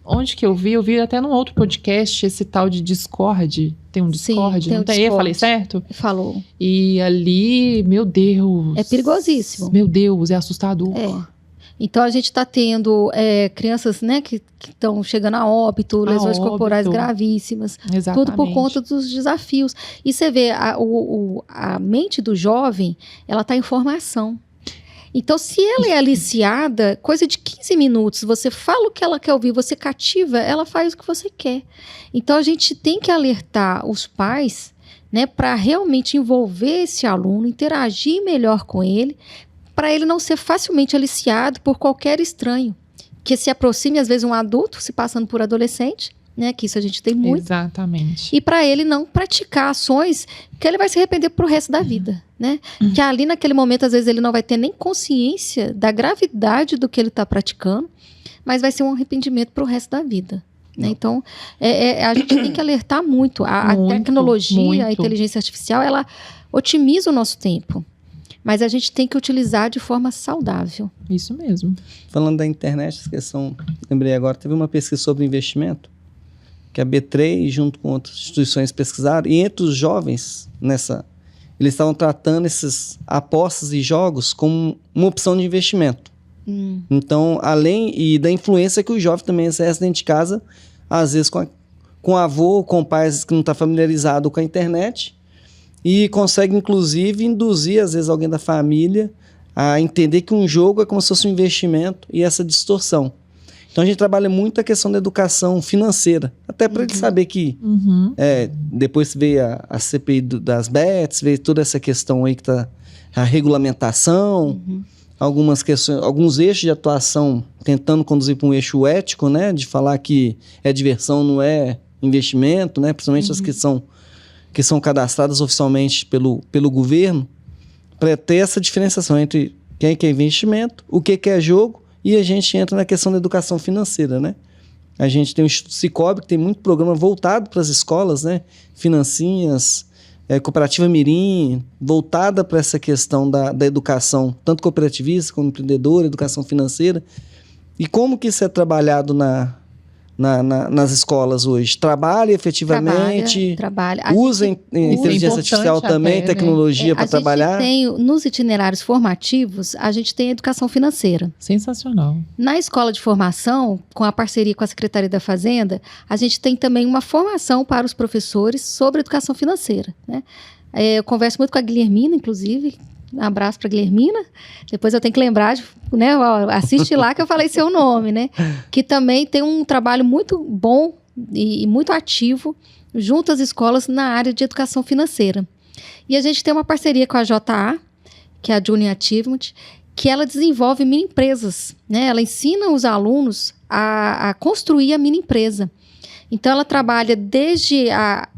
onde que eu vi até num outro podcast esse tal de Discord. Tem um Discord, não tem? Eu falei certo? Falou. E ali, meu Deus. É perigosíssimo. Meu Deus, é assustador. Então, a gente está tendo crianças, né, que estão chegando a óbito, lesões corporais gravíssimas. Exatamente. Tudo por conta dos desafios. E você vê, a mente do jovem, ela está em formação. Então, se ela é aliciada, coisa de 15 minutos, você fala o que ela quer ouvir, você cativa, ela faz o que você quer. Então, a gente tem que alertar os pais, né, para realmente envolver esse aluno, interagir melhor com ele, para ele não ser facilmente aliciado por qualquer estranho. Que se aproxime, às vezes, um adulto se passando por adolescente, né, que isso a gente tem muito. Exatamente. E para ele não praticar ações que ele vai se arrepender pro resto da vida, né? Que ali naquele momento, às vezes, ele não vai ter nem consciência da gravidade do que ele está praticando, mas vai ser um arrependimento pro resto da vida. Né? Então, a gente tem que alertar muito. A tecnologia, a inteligência artificial, ela otimiza o nosso tempo. Mas a gente tem que utilizar de forma saudável. Isso mesmo. Falando da internet, lembrei agora, teve uma pesquisa sobre investimento, que a B3, junto com outras instituições, pesquisaram, e entre os jovens, eles estavam tratando essas apostas e jogos como uma opção de investimento. Então, além da influência que o jovem também exerce dentro de casa, às vezes com avô, com pais que não estão familiarizados com a internet, e consegue, inclusive, induzir, às vezes, alguém da família a entender que um jogo é como se fosse um investimento e essa distorção. Então, a gente trabalha muito a questão da educação financeira, até para ele saber que depois veio a CPI das bets, veio toda essa questão aí que está a regulamentação, algumas questões, alguns eixos de atuação tentando conduzir para um eixo ético, né, de falar que é diversão, não é investimento, né, principalmente as que são cadastradas oficialmente pelo governo, para ter essa diferenciação entre quem é investimento, o que é jogo, e a gente entra na questão da educação financeira, né? A gente tem o Instituto Cicobi, que tem muito programa voltado para as escolas, né? Financinhas, Cooperativa Mirim, voltada para essa questão da educação, tanto cooperativista como empreendedora, educação financeira. E como que isso é trabalhado nas escolas hoje? Trabalha efetivamente? Trabalha. Usa inteligência artificial também, tecnologia para trabalhar? Nos itinerários formativos, a gente tem educação financeira. Sensacional. Na escola de formação, com a parceria com a Secretaria da Fazenda, a gente tem também uma formação para os professores sobre educação financeira, né? Eu converso muito com a Guilhermina, inclusive. Um abraço para a Guilhermina. Depois eu tenho que lembrar, né? Assiste lá que eu falei seu nome, né? Que também tem um trabalho muito bom e muito ativo junto às escolas na área de educação financeira. E a gente tem uma parceria com a JA, que é a Junior Achievement, que ela desenvolve mini empresas, né? Ela ensina os alunos a construir a mini empresa. Então ela trabalha desde a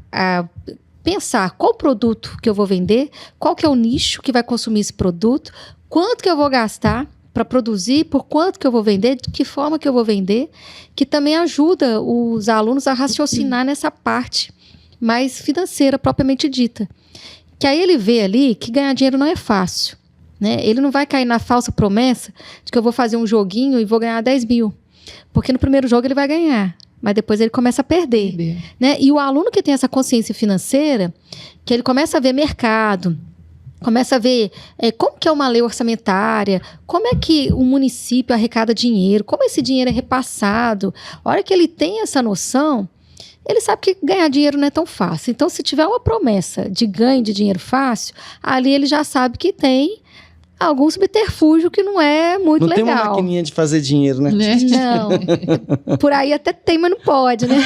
pensar qual produto que eu vou vender, qual que é o nicho que vai consumir esse produto, quanto que eu vou gastar para produzir, por quanto que eu vou vender, de que forma que eu vou vender, que também ajuda os alunos a raciocinar nessa parte mais financeira propriamente dita. Que aí ele vê ali que ganhar dinheiro não é fácil, né? Ele não vai cair na falsa promessa de que eu vou fazer um joguinho e vou ganhar 10 mil, porque no primeiro jogo ele vai ganhar, mas depois ele começa a perder. Né? E o aluno que tem essa consciência financeira, que ele começa a ver mercado, começa a ver como que é uma lei orçamentária, como é que o município arrecada dinheiro, como esse dinheiro é repassado. A hora que ele tem essa noção, ele sabe que ganhar dinheiro não é tão fácil. Então, se tiver uma promessa de ganho de dinheiro fácil, ali ele já sabe que tem algum subterfúgio que não é muito legal. Não tem uma maquininha de fazer dinheiro, né? Não. Por aí até tem, mas não pode, né?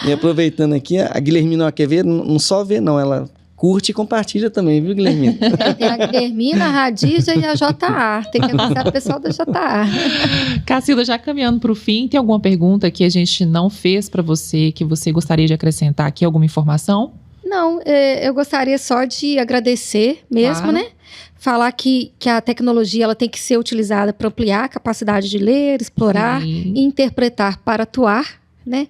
E aproveitando aqui, a Guilhermina quer ver, não só vê, não, ela curte e compartilha também, viu, Guilhermina? Tem a Guilhermina, a Radija e a JA. Tem que anunciar o pessoal da JA. Cacilda, já caminhando para o fim, tem alguma pergunta que a gente não fez para você, que você gostaria de acrescentar aqui, alguma informação? Não, eu gostaria só de agradecer mesmo, né? Falar que a tecnologia ela tem que ser utilizada para ampliar a capacidade de ler, explorar e interpretar para atuar, né?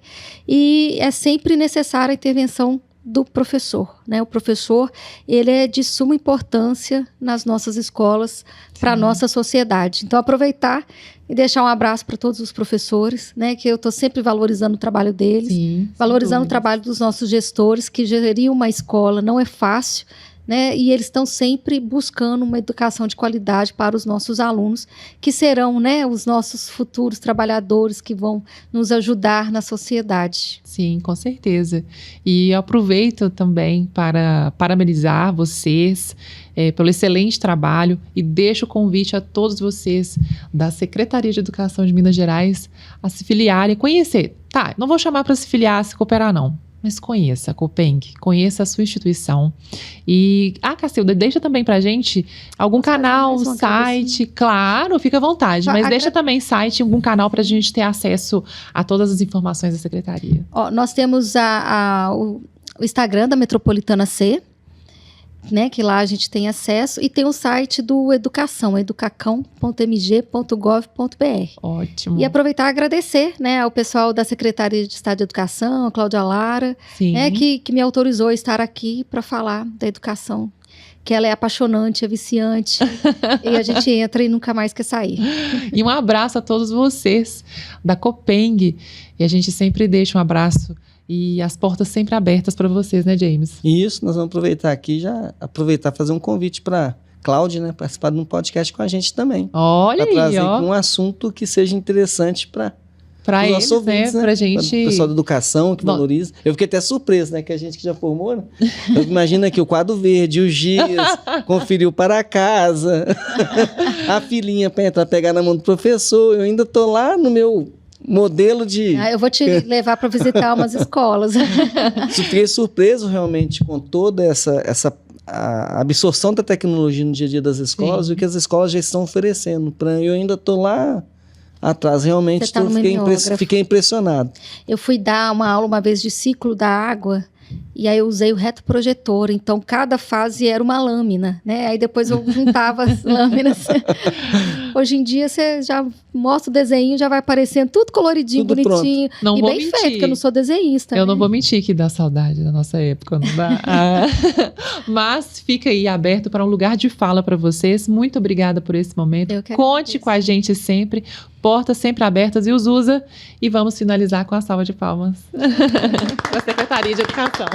E é sempre necessária a intervenção do professor, né? O professor, ele é de suma importância nas nossas escolas, para a nossa sociedade. Então, aproveitar e deixar um abraço para todos os professores, né? Que eu estou sempre valorizando o trabalho deles, valorizando o trabalho dos nossos gestores, que gerir uma escola não é fácil, né? E eles estão sempre buscando uma educação de qualidade para os nossos alunos, que serão, né, os nossos futuros trabalhadores que vão nos ajudar na sociedade. Sim, com certeza. E eu aproveito também para parabenizar vocês pelo excelente trabalho e deixo o convite a todos vocês da Secretaria de Educação de Minas Gerais a se filiarem, conhecer. Tá, não vou chamar para se filiar, se cooperar não. Mas conheça a Copeng, conheça a sua instituição. E, Cacilda, deixa também pra gente algum canal, site, claro, fica à vontade, mas deixa também site, algum canal pra gente ter acesso a todas as informações da Secretaria. Nós temos o Instagram da Metropolitana C, né, que lá a gente tem acesso, e tem o site do Educação, educacão.mg.gov.br. Ótimo. E aproveitar e agradecer, né, ao pessoal da Secretaria de Estado de Educação, a Cláudia Lara, né, que me autorizou a estar aqui para falar da educação, que ela é apaixonante, é viciante, e a gente entra e nunca mais quer sair. E um abraço a todos vocês da Copeng, e a gente sempre deixa um abraço e as portas sempre abertas para vocês, né, James? Isso, nós vamos aproveitar aqui, fazer um convite para Cláudia, né, participar de um podcast com a gente também. Olha aí, trazer um assunto que seja interessante para Para eles, ouvintes, né? Pra gente... O pessoal da educação que valoriza. Eu fiquei até surpreso, né? Que a gente que já formou, né? Eu imagino aqui o quadro verde, os dias, conferiu para casa, a filhinha para entrar, pegar na mão do professor. Eu ainda tô lá no meu modelo de... Eu vou te levar para visitar umas escolas. Fiquei surpreso realmente com toda a absorção da tecnologia no dia a dia das escolas. Sim. E o que as escolas já estão oferecendo. Eu ainda tô lá atrás, realmente fiquei impressionado. Eu fui dar uma aula uma vez de ciclo da água, e aí eu usei o retroprojetor, então cada fase era uma lâmina, né? Aí depois eu juntava as lâminas. Hoje em dia você já mostra o desenho, já vai aparecendo tudo coloridinho, tudo bonitinho. Não e vou bem mentir. feito, porque eu não sou desenhista. Eu não vou mentir que dá saudade da nossa época, não dá? Mas fica aí aberto para um lugar de fala para vocês. Muito obrigada por esse momento. Conte com a gente sempre. Portas sempre abertas e os usa. E vamos finalizar com a salva de palmas. Da Secretaria de Educação.